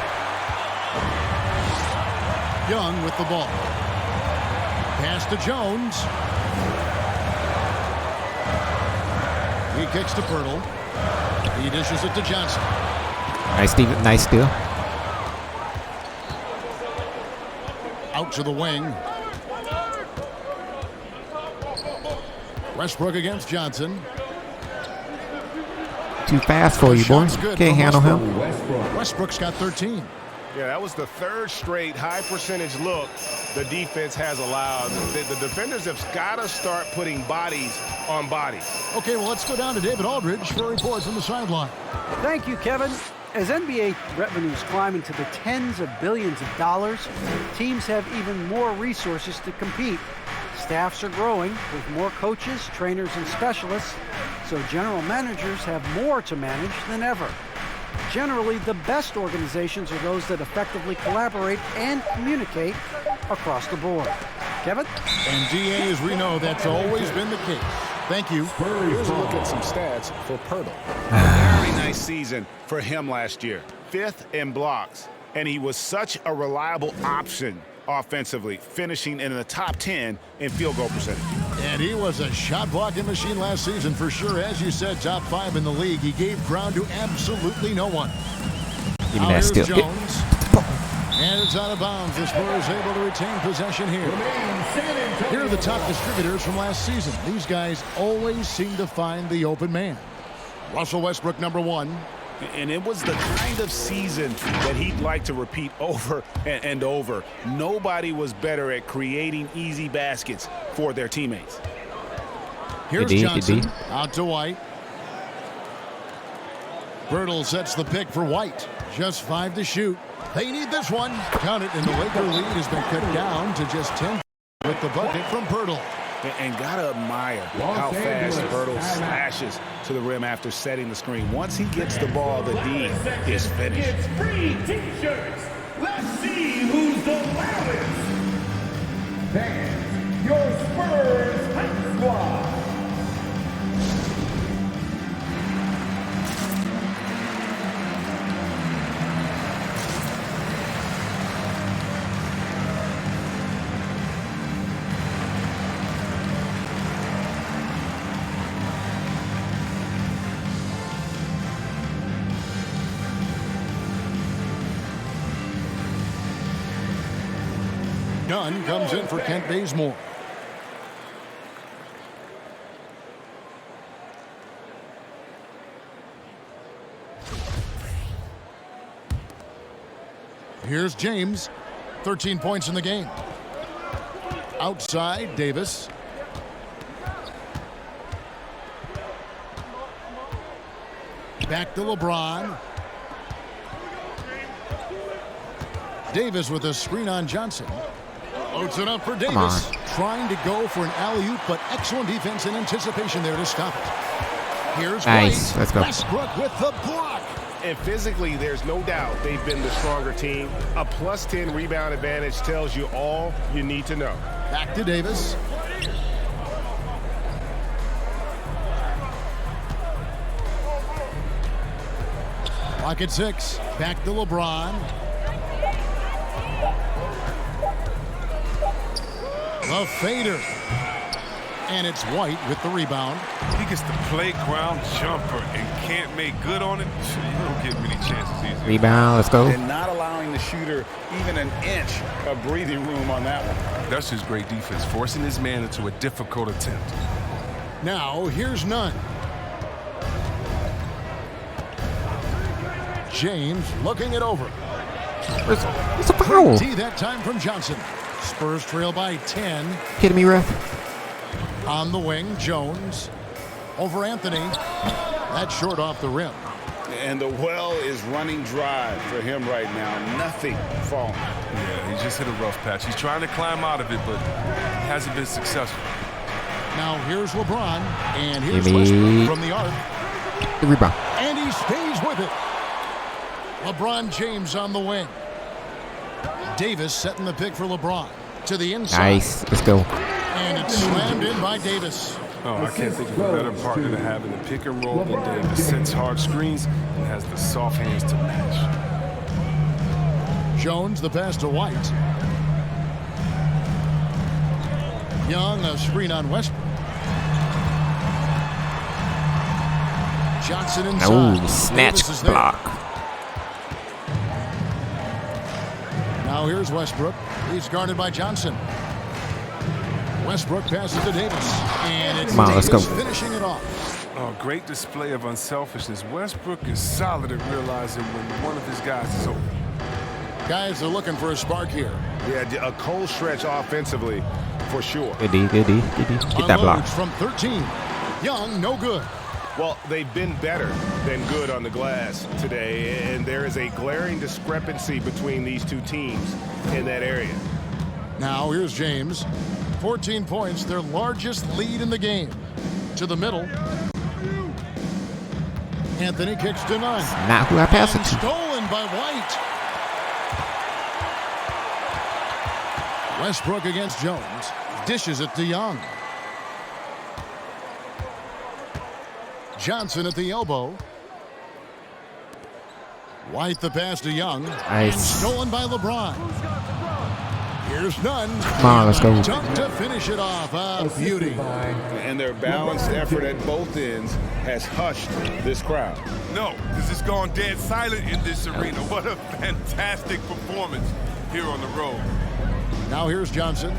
Young with the ball. Pass to Jones. He kicks to Pirtle. He dishes it to Johnson. Nice steal. Out to the wing. Westbrook against Johnson. Too fast for you, boy. Can't handle him. Westbrook's got 13. Yeah, that was the third straight high percentage look the defense has allowed. The defenders have got to start putting bodies on bodies. Okay, well, let's go down to David Aldridge for a report from the sideline. Thank you, Kevin. As NBA revenues climb into the tens of billions of dollars, teams have even more resources to compete. Staffs are growing with more coaches, trainers, and specialists, so general managers have more to manage than ever. Generally, the best organizations are those that effectively collaborate and communicate across the board. Kevin? And DA, as we know, that's always been the case. Thank you. Here's a look at some stats for Pirtle. A very nice season for him last year. 5th in blocks, and he was such a reliable option offensively, finishing in the top 10 in field goal percentage. And he was a shot blocking machine last season for sure. As you said, top 5 in the league. He gave ground to absolutely no one. Give me that steal. Jones. And it's out of bounds. The Spurs able to retain possession here. Here are the top distributors from last season. These guys always seem to find the open man. Russell Westbrook, number 1. And it was the kind of season that he'd like to repeat over and over. Nobody was better at creating easy baskets for their teammates. Here's Johnson. Out to White. Pirtle sets the pick for White. Just 5 to shoot. They need this one. Count it, and the Laker lead has been cut down to just 10 with the bucket from Pirtle. And gotta admire how fast Pirtle slashes to the rim after setting the screen. Once he gets the ball, the D is finished. It's free t-shirts. Let's see who's the loudest. Fans, your Spurs Hype Squad. Nunn comes in for Kent Bazemore. Here's James, 13 points in the game. Outside, Davis. Back to LeBron. Davis with a screen on Johnson. Loads it up for Davis. Trying to go for an alley-oop, but excellent defense and anticipation there to stop it. Here's nice. White. Let's go. Westbrook with the block. And physically, there's no doubt they've been the stronger team. A plus 10 rebound advantage tells you all you need to know. Back to Davis. Clock at 6. Back to LeBron. The fader. And it's White with the rebound. He gets the playground jumper and can't make good on it. You don't get many chances easy. Rebound, let's go. And not allowing the shooter even an inch of breathing room on that one. That's just great defense, forcing his man into a difficult attempt. Now, here's Nunn. James looking it over. It's a foul. T that time from Johnson. Spurs trail by 10. Kidding me, ref? On the wing, Jones. Over Anthony. That's short off the rim. And the well is running dry for him right now. Nothing falling. Yeah, he just hit a rough patch. He's trying to climb out of it, but he hasn't been successful. Now here's LeBron. And here's Westbrook from the arc. The rebound. And he stays with it. LeBron James on the wing. Davis setting the pick for LeBron. To the inside. Nice. Let's go. And it's slammed in by Davis. Oh, I can't think of a better partner to have in the pick and roll than Davis. Sets hard screens and has the soft hands to match. Jones, the pass to White. Young, a screen on Westbrook. Johnson inside. Oh, snatch block. Now here's Westbrook. He's guarded by Johnson. Westbrook passes to Davis. And it's Davis finishing it off. Oh, great display of unselfishness. Westbrook is solid at realizing when one of his guys is open. Guys are looking for a spark here. Yeah, a cold stretch offensively for sure. Good D. Get that block. From 13. Young, no good. Well, they've been better than good on the glass today, and there is a glaring discrepancy between these two teams in that area. Now here's James. 14 points, their largest lead in the game. To the middle. Anthony kicks to Nunn. Not who I pass it to. Stolen by White. Westbrook against Jones. Dishes it to Young. Johnson at the elbow. White the pass to Young. Nice. And stolen by LeBron. Here's Nunn. Come on, let's go. Dunk to finish it off. A beauty. And their balanced effort at both ends has hushed this crowd. No, this has gone dead silent in this arena. What a fantastic performance here on the road. Now here's Johnson.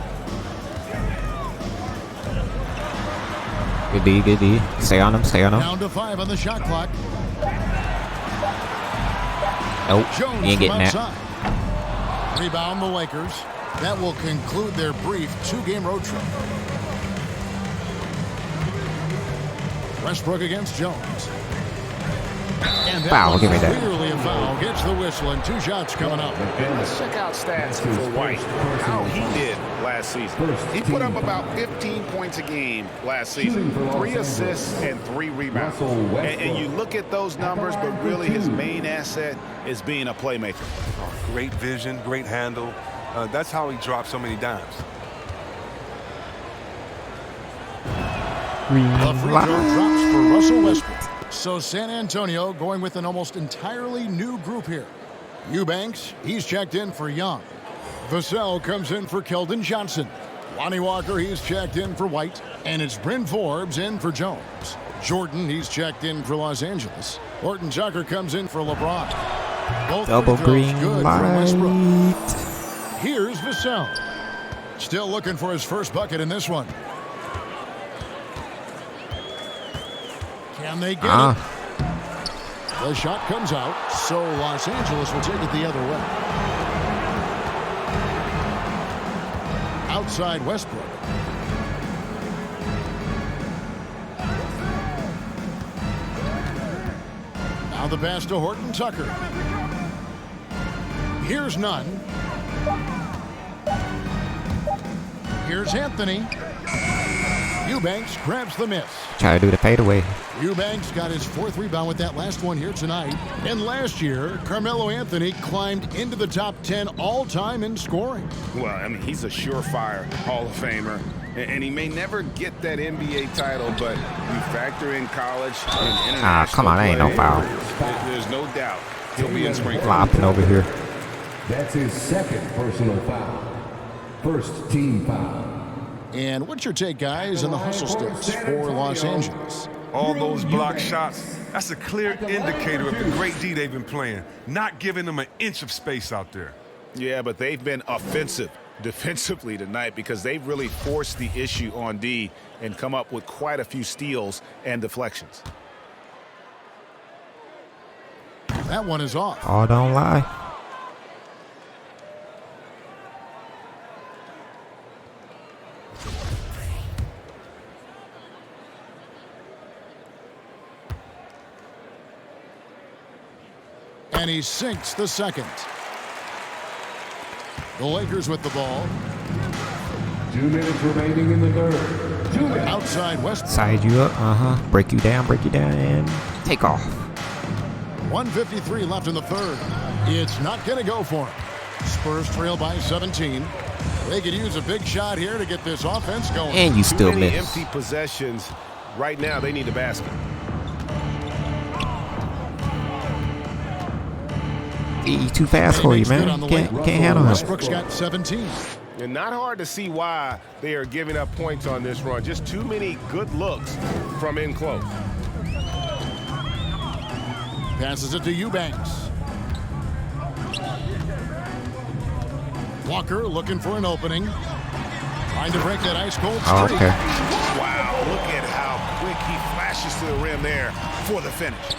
Good D. Stay on him. Down to 5 on the shot clock. Nope, Jones you ain't getting outside. that. Rebound the Lakers. That will conclude their brief 2-game road trip. Westbrook against Jones. And Foul, give me that. Clearly a foul. Gets the whistle and 2 shots coming up. And let's check out stats for White. How he did last season. He put up about 15 points a game last season. 3 assists and 3 rebounds. And you look at those numbers, but really his main asset is being a playmaker. Oh, great vision, great handle. That's how he dropped so many dimes. The free throw drops for Russell Westbrook. So San Antonio going with an almost entirely new group here. Eubanks, he's checked in for Young. Vassell comes in for Keldon Johnson. Lonnie Walker, he's checked in for White. And it's Bryn Forbes in for Jones. Jordan, he's checked in for Los Angeles. Horton Tucker comes in for LeBron. Both Double free throws green good light. for Westbrook. Here's Vassell. Still looking for his first bucket in this one. Can they get it? The shot comes out, so Los Angeles will take it the other way. Outside Westbrook. Now the pass to Horton Tucker. Here's none. Here's Anthony. Eubanks grabs the miss. Try to do the fadeaway. Eubanks got his 4th rebound with that last one here tonight. And last year, Carmelo Anthony climbed into the top 10 all-time in scoring. Well, I mean, he's a surefire Hall of Famer. And he may never get that NBA title, but you factor in college and international come on, that ain't no foul. There's no doubt he'll be in spring. Flopping over here. That's his 2nd personal foul. First team foul. And what's your take, guys, on the hustle sticks for Los Angeles? All those block shots, that's a clear indicator of the great D they've been playing, not giving them an inch of space out there. Yeah, but they've been offensive defensively tonight because they've really forced the issue on D and come up with quite a few steals and deflections. That one is off. Oh, don't lie. And he sinks the second. The Lakers with the ball. 2 minutes remaining in the third. 2 minutes. Outside West. Side you up. Break you down, and take off. 1:53 left in the third. It's not going to go for him. Spurs trail by 17. They could use a big shot here to get this offense going. And you still Too many miss. empty possessions. Right now, they need a basket. He's too fast for you, man. Can't handle him. Westbrook's got 17. And not hard to see why they are giving up points on this run. Just too many good looks from in close. Passes it to Eubanks. Walker looking for an opening. Trying to break that ice-cold streak. Oh, okay. Wow, look at how quick he flashes to the rim there for the finish.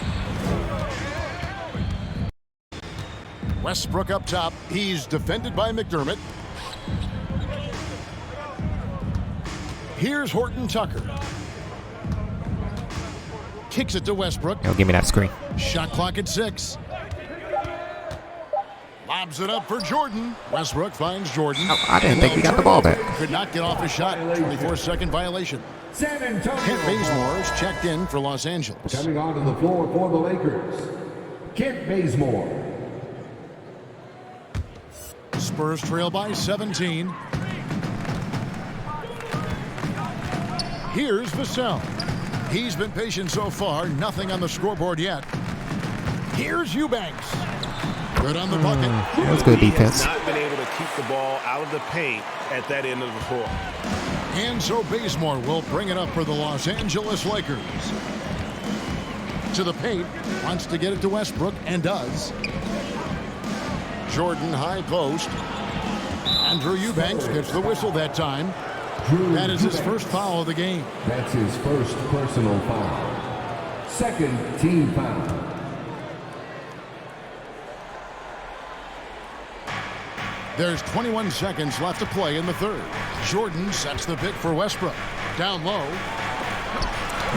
Westbrook up top. He's defended by McDermott. Here's Horton Tucker. Kicks it to Westbrook. Yo, give me that screen. Shot clock at 6. Lobs it up for Jordan. Westbrook finds Jordan. Oh, I didn't think he got the ball back. Could not get off a shot. 24-second violation. Kent Bazemore is checked in for Los Angeles. Coming onto the floor for the Lakers, Kent Bazemore. Spurs trail by 17. Here's Vassell. He's been patient so far. Nothing on the scoreboard yet. Here's Eubanks. Good on the bucket. That was good defense. He has not been able to keep the ball out of the paint at that end of the floor. And so Bazemore will bring it up for the Los Angeles Lakers. To the paint. Wants to get it to Westbrook and does. Jordan high post. Andrew Eubanks gets the whistle that time. That is his first foul of the game. That's his first personal foul. Second team foul. There's 21 seconds left to play in the third. Jordan sets the pick for Westbrook. Down low.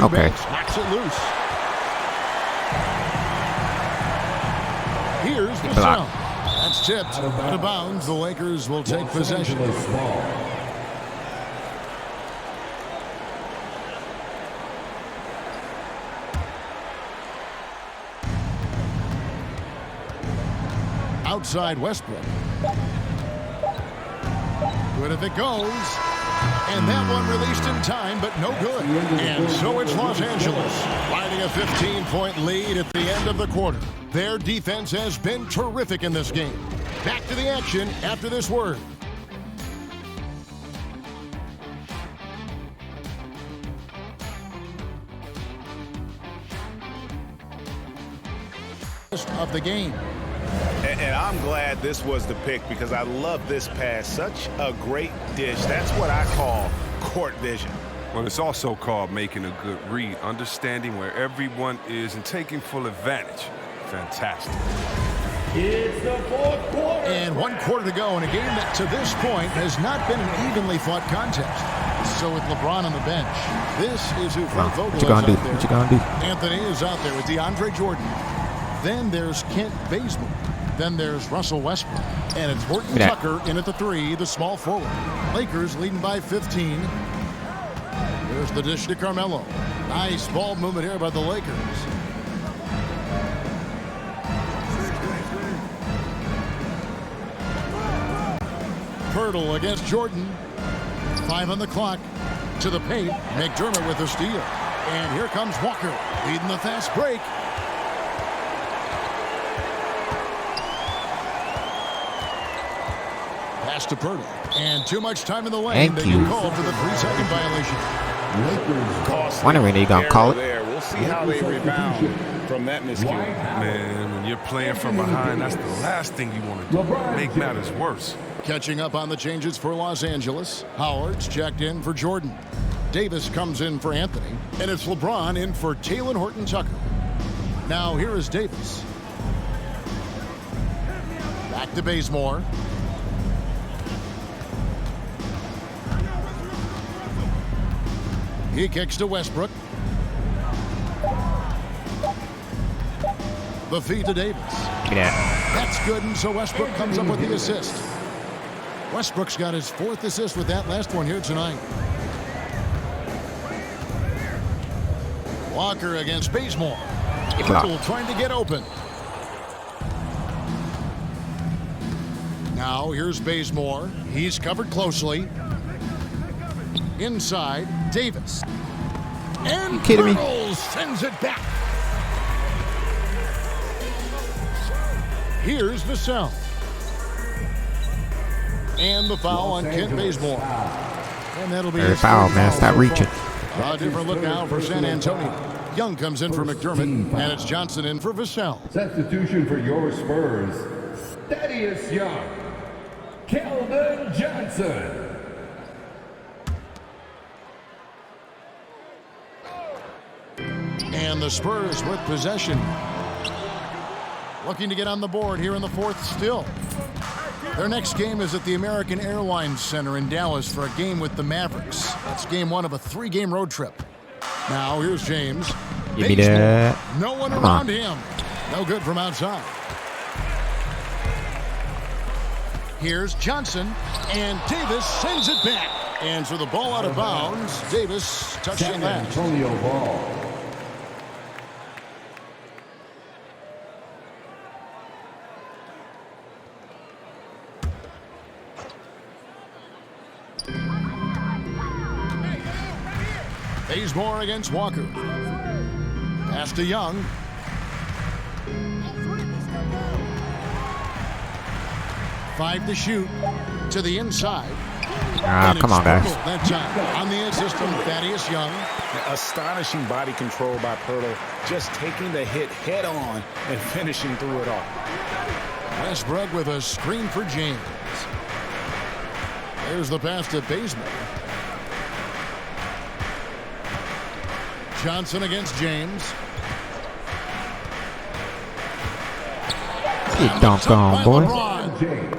Okay. Eubanks knocks it loose. Here's the sound. That's tipped out of bounds. The Lakers will take possession. Outside Westbrook. Good if it goes. And that one released in time, but no good. And so it's Los Angeles, riding a 15-point lead at the end of the quarter. Their defense has been terrific in this game. Back to the action after this word. Of the game. And I'm glad this was the pick because I love this pass. Such a great dish. That's what I call court vision. Well, it's also called making a good read, understanding where everyone is and taking full advantage. Fantastic. It's the fourth quarter. And 1 quarter to go in a game that to this point has not been an evenly fought contest. So with LeBron on the bench, this is who Frank Vogel is out there. What you gonna do? Anthony is out there with DeAndre Jordan. Then there's Kent Bazemore. Then there's Russell Westbrook. And it's Horton Tucker in at the 3, the small forward. Lakers leading by 15. There's the dish to Carmelo. Nice ball movement here by the Lakers. Pirtle against Jordan. 5 on the clock. To the paint. McDermott with the steal. And here comes Walker leading the fast break. Pass to Pirtle. And too much time in the lane. Thank you. Called for the 3-second violation. Wondering when you gonna call it. We'll see how they rebound from that miscue. Man, when you're playing from behind, that's the last thing you want to do. Make matters worse. Catching up on the changes for Los Angeles. Howard's checked in for Jordan. Davis comes in for Anthony. And it's LeBron in for Talen Horton Tucker. Now here is Davis. Back to Bazemore. He kicks to Westbrook. The feed to Davis. That's good, and so Westbrook comes up with the assist. Westbrook's got his 4th assist with that last one here tonight. Walker against Bazemore. Little trying to get open. Now here's Bazemore. He's covered closely. Inside, Davis. And Pirtle sends it back. Here's the sound. And the foul on Kent Bazemore. And that'll be a foul, man. Stop reaching. A different look now for San Antonio. Young comes in for McDermott, and it's Johnson in for Vassell. Substitution for your Spurs, Thaddeus Young, Keldon Johnson. And the Spurs with possession. Looking to get on the board here in the 4th still. Their next game is at the American Airlines Center in Dallas for a game with the Mavericks. That's game 1 of a 3-game road trip. Now here's James. Give me that. No one around him. No good from outside. Here's Johnson, and Davis sends it back. And so the ball out of bounds. Davis touched it last. Antonio Ball. Bazemore against Walker. Pass to Young. Five to shoot. To the inside. Come on, guys. That time on the assist from Thaddeus Young. Astonishing body control by Pirtle. Just taking the hit head on and finishing through it all. Westbrook with a screen for James. There's the pass to Bazemore. Johnson against James. Get dunked on, boy.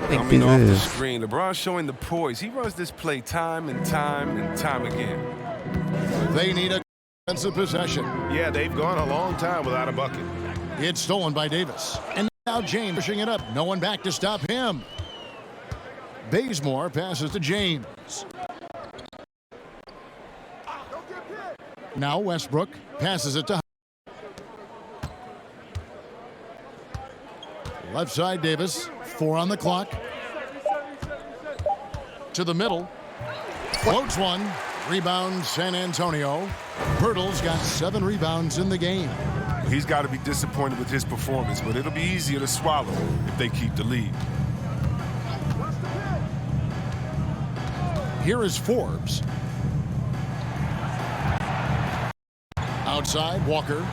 Coming off the screen, LeBron showing the poise. He runs this play time and time and time again. They need a defensive possession. Yeah, they've gone a long time without a bucket. It's stolen by Davis. And now James pushing it up. No one back to stop him. Bazemore passes to James. Now Westbrook passes it to left side Davis. 4 on the clock. To the middle. Floats one. Rebound San Antonio. Pirtle's got 7 rebounds in the game. He's got to be disappointed with his performance, but it'll be easier to swallow if they keep the lead. Here is Forbes. Outside, Walker.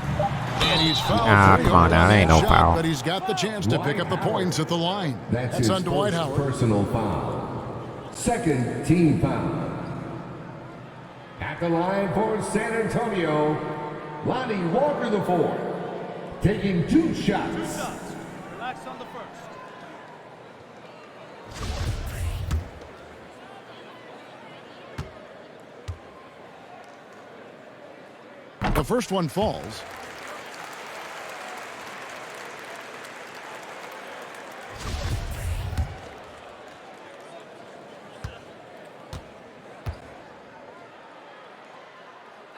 And he's fouled. Come on now, that ain't no shot, foul. But he's got the chance to pick up the points at the line. That's on Dwight Howard. Personal foul. Second team foul. At the line for San Antonio, Lonnie Walker the fourth, taking 2 shots. Relax on the first. The first one falls.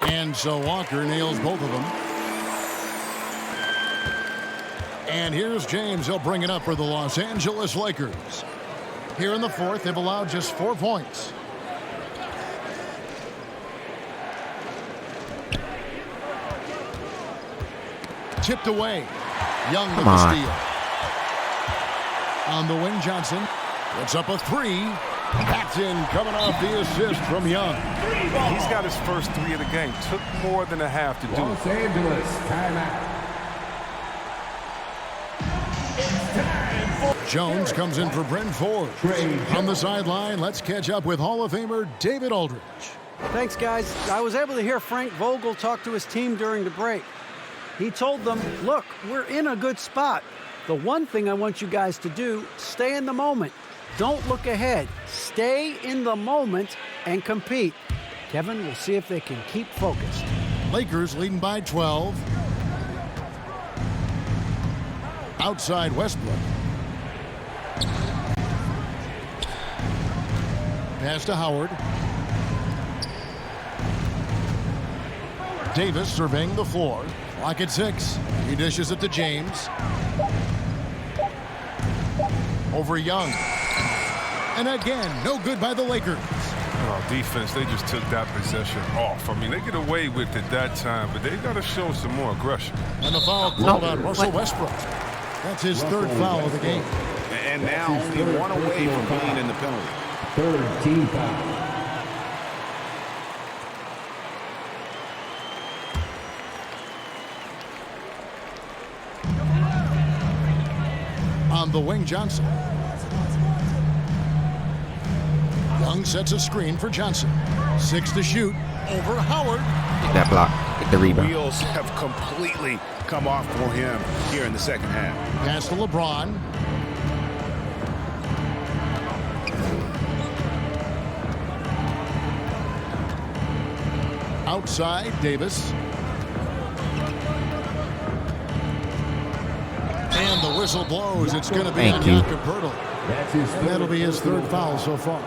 And so Walker nails both of them. And here's James. He'll bring it up for the Los Angeles Lakers. Here in the fourth, they've allowed just 4 points. Tipped away. Young with the steal. On the wing, Johnson puts up a 3. That's in, coming off the assist from Young. He's got his first 3 of the game. Took more than a half to do it. Los Angeles, timeout. Jones comes in for Brent Ford. From the sideline, let's catch up with Hall of Famer David Aldridge. Thanks, guys. I was able to hear Frank Vogel talk to his team during the break. He told them, look, we're in a good spot. The one thing I want you guys to do, stay in the moment. Don't look ahead. Stay in the moment and compete. Kevin, we'll see if they can keep focused. Lakers leading by 12. Outside Westbrook. Pass to Howard. Davis surveying the floor. Clock at 6. He dishes it to James. Over Young. And again, no good by the Lakers. Oh, defense, they just took that possession off. I mean, they get away with it that time, but they got to show some more aggression. And the foul called on Russell Westbrook. That's his 3rd foul of the game. And now only 1 away from being in the penalty. 3rd team foul. On the wing, Johnson. Young sets a screen for Johnson. 6 to shoot. Over Howard. Get that block. Get the rebound. Wheels have completely come off for him here in the second half. Pass to LeBron. Outside, Davis. And the whistle blows. It's going to be on Jakob Poeltl. And that'll be his 3rd foul so far.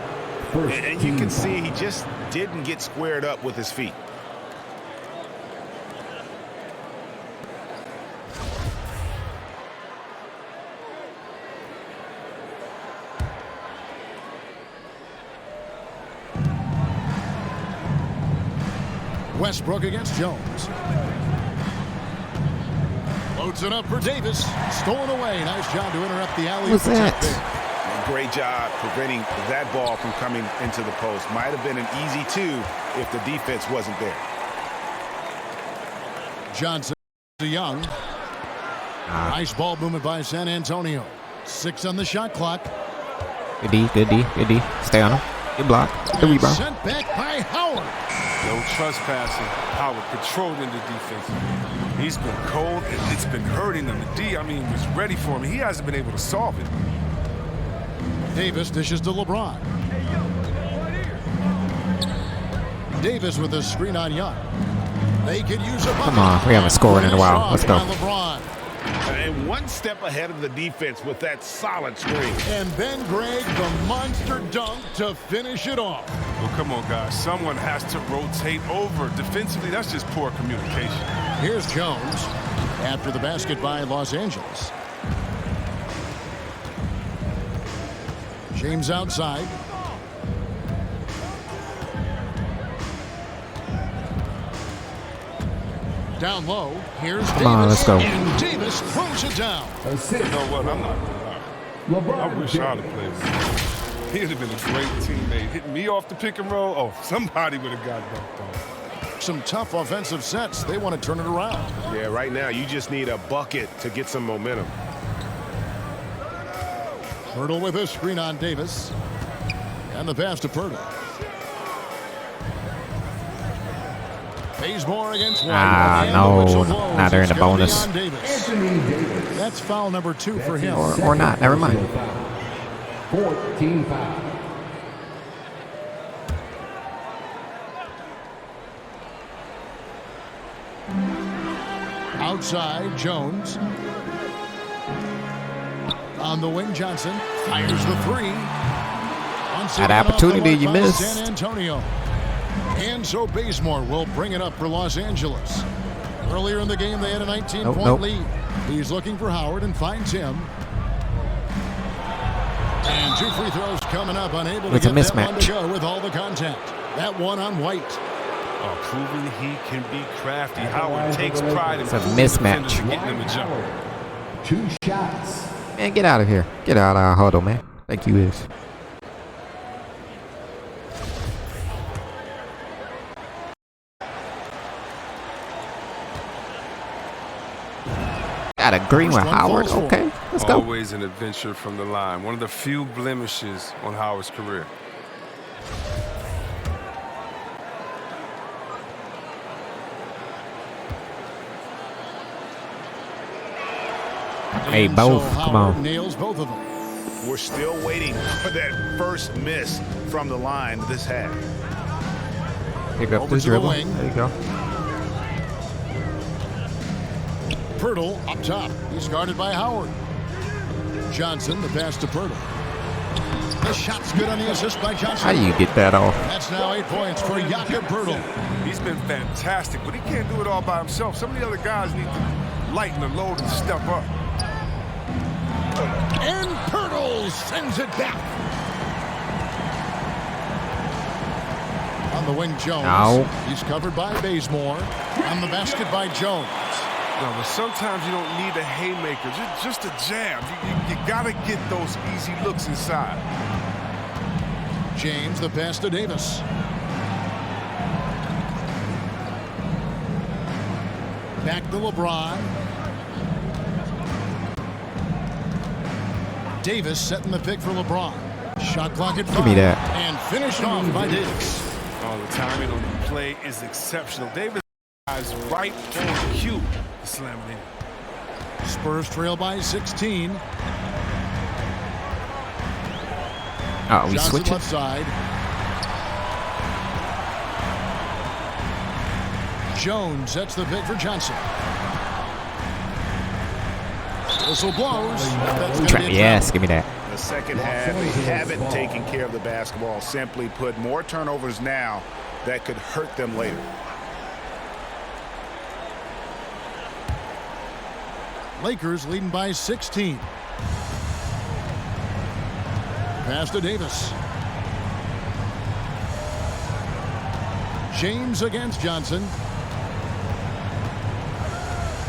And you can see he just didn't get squared up with his feet. Westbrook against Jones. Loads it up for Davis. Stolen away. Nice job to interrupt the alley. What's that? Great job preventing that ball from coming into the post. Might have been an easy 2 if the defense wasn't there. Johnson to Young. Nice ball movement by San Antonio. 6 on the shot clock. Good D, good D, good D. Stay on him. Good block. The rebound. Sent back by Howard. No trespassing. Howard controlling the defense. He's been cold, and it's been hurting him. The D, I mean, was ready for him. He hasn't been able to solve it. Davis dishes to LeBron. Davis with a screen on Young. They could use a bucket. Come on, we haven't scored in a while. Let's go. LeBron. And 1 step ahead of the defense with that solid screen. And then Greg, the monster dunk to finish it off. Well, come on, guys. Someone has to rotate over. Defensively, that's just poor communication. Here's Jones after the basket by Los Angeles. James outside. Down low. Here's Davis. Come on, let's go. And Davis throws it down. You know what? I'm not. I wish I'd have played with him. He'd have been a great teammate. Hitting me off the pick and roll. Oh, somebody would have got dunked on. some tough offensive sets. They want to turn it around. Yeah, right now you just need a bucket to get some momentum. Pirtle with a screen on Davis. And the pass to Pirtle. Bazemore against White. No, not during the bonus. That's foul number 2 for him. Or not, never mind. 14 foul. Outside, Jones. On the wing, Johnson fires the 3. That opportunity you missed. San Antonio. And so Bazemore will bring it up for Los Angeles. Earlier in the game, they had a 19-point lead. He's looking for Howard and finds him. And 2 free throws coming up, unable to get that one to go with all the contact. That one on White. Proving he can be crafty. Howard takes pride in it's a mismatch. Getting him to jump. 2 shots. Man, get out of here. Get out of our huddle, man. Thank you is. Got a green with Howard. Okay, let's go. Always an adventure from the line. One of the few blemishes on Howard's career. Hey, both. Come on. Nails both of them. We're still waiting for that first miss from the line this half. Pick up the dribble. There you go. Pirtle up top. He's guarded by Howard. Johnson, the pass to Pirtle. The shot's good on the assist by Johnson. How do you get that off? That's now 8 points for Jakob Pirtle. He's been fantastic, but he can't do it all by himself. Some of the other guys need to lighten the load and step up. And Pirtle sends it back. On the wing, Jones. No. He's covered by Bazemore. On the basket by Jones. No, but sometimes you don't need a haymaker, just a jab. You got to get those easy looks inside. James, the pass to Davis. Back to LeBron. Davis setting the pick for LeBron. Shot clock at 5. Give me that. And finished off by Davis. Oh, the timing on the play is exceptional. Davis is right on cue to slam it in. Spurs trail by 16. Oh, we Johnson switch it. left side. Jones sets the pick for Johnson. Whistle blows. Yes, give me that. The second half, they haven't taken care of the basketball. Simply put, more turnovers now that could hurt them later. Lakers leading by 16. Pass to Davis. James against Johnson.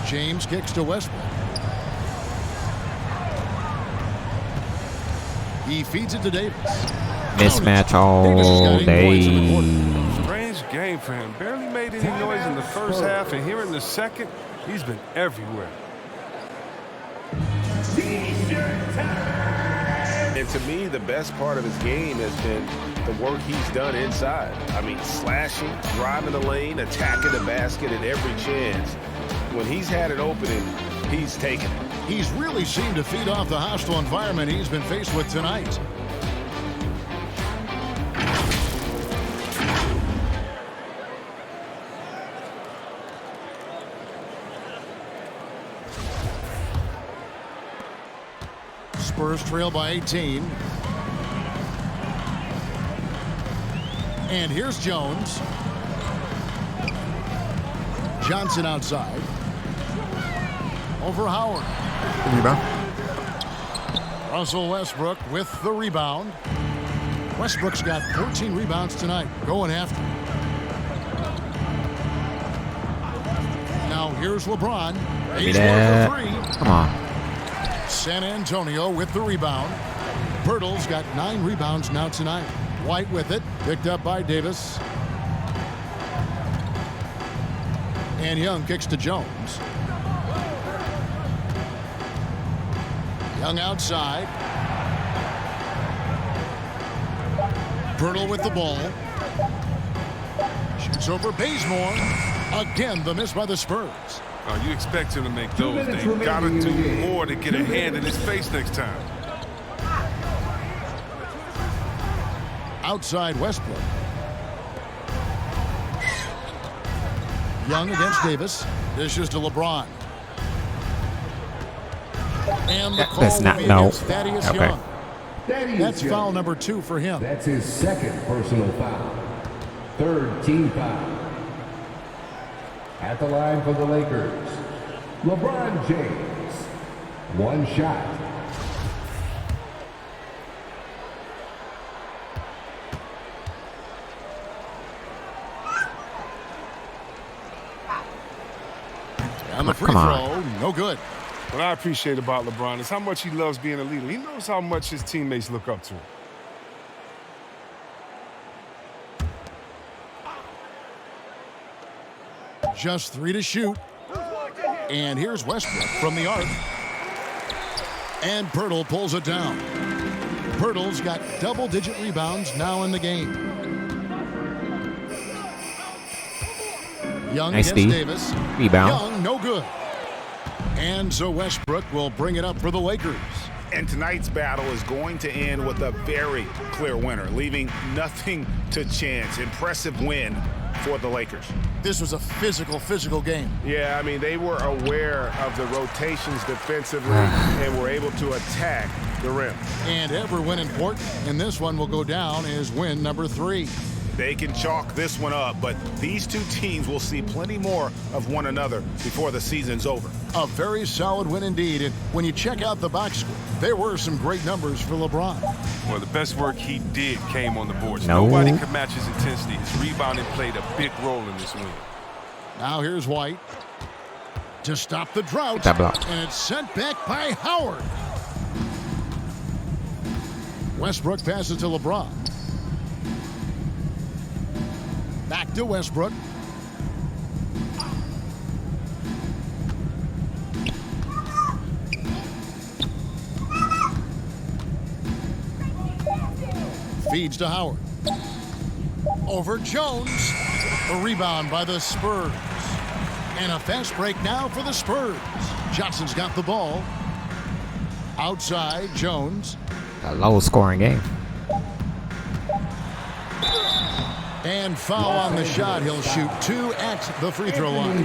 James kicks to Westbrook. He feeds it to Davis. Mismatch all day. Strange game for him. Barely made any noise in the first half, and here in the second, he's been everywhere. And to me, the best part of his game has been the work he's done inside. I mean, slashing, driving the lane, attacking the basket at every chance. When he's had an opening, he's taken it. He's really seemed to feed off the hostile environment he's been faced with tonight. Spurs trail by 18. And here's Jones. Johnson outside. Over Howard. Rebound. Russell Westbrook with the rebound. Westbrook's got 14 rebounds tonight, going after. Now here's LeBron. He's one for 3. Come on. San Antonio with the rebound. Pirtle's got 9 rebounds now tonight. White with it, picked up by Davis. And Young kicks to Jones. Young outside. Pirtle with the ball. Shoots over Bazemore. Again, the miss by the Spurs. You expect him to make those. They got to do more to get a hand in his face next time. Outside Westbrook. Young against Davis. Dishes to LeBron. And the call will be against Thaddeus Young. That's foul number 2 for him. That's his second personal foul. Third team foul. At the line for the Lakers, LeBron James. One shot. And the free throw, no good. What I appreciate about LeBron is how much he loves being a leader. He knows how much his teammates look up to him. Just 3 to shoot. And here's Westbrook from the arc. And Pirtle pulls it down. Pirtle's got double-digit rebounds now in the game. Young nice against Davis. Rebound. Young, no good. And so Westbrook will bring it up for the Lakers. And tonight's battle is going to end with a very clear winner, leaving nothing to chance. Impressive win for the Lakers. This was a physical game. Yeah, I mean, they were aware of the rotations defensively and were able to attack the rim. And every win important, and this one will go down as win number 3. They can chalk this one up, but these two teams will see plenty more of one another before the season's over. A very solid win indeed, and when you check out the box score, there were some great numbers for LeBron. Well, the best work he did came on the boards. No. Nobody could match his intensity. His rebounding played a big role in this win. Now here's White to stop the drought, That block. and it's sent back by Howard. Westbrook passes to LeBron. Back to Westbrook. Feeds to Howard. Over Jones. A rebound by the Spurs. And a fast break now for the Spurs. Johnson's got the ball. Outside, Jones. A low-scoring game. And foul on the shot. He'll shoot 2 at the free throw line.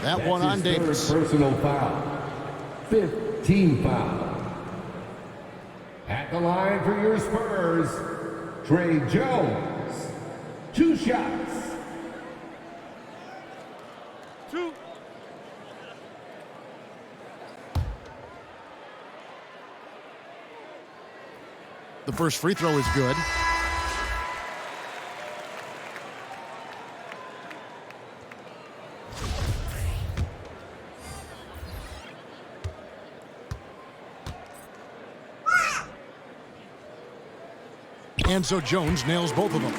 That one on Davis. Personal foul. 5th team foul. At the line for your Spurs, Trey Jones. 2 shots. 2. The first free throw is good. And so Jones nails both of them.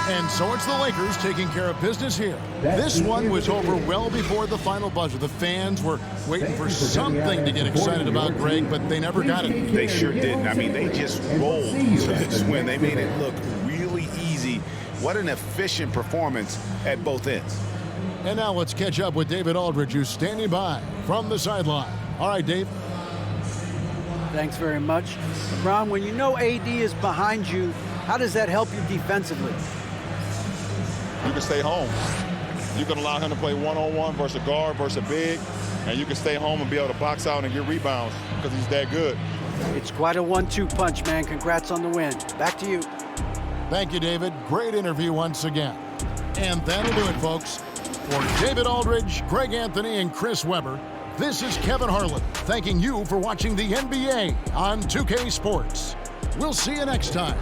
And so it's the Lakers taking care of business here. This one was over well before the final buzzer. The fans were waiting for something to get excited about, Greg, but they never got it. They sure didn't. I mean, they just rolled to this win. They made it look really easy. What an efficient performance at both ends. And now let's catch up with David Aldridge, who's standing by from the sideline. All right, Dave. Thanks very much. LeBron, when you know AD is behind you, how does that help you defensively? You can stay home. You can allow him to play one-on-one versus a guard versus a big, and you can stay home and be able to box out and get rebounds because he's that good. It's quite a 1-2 punch, man. Congrats on the win. Back to you. Thank you, David. Great interview once again. And that'll do it, folks. For David Aldridge, Greg Anthony, and Chris Webber, this is Kevin Harlan thanking you for watching the NBA on 2K Sports. We'll see you next time.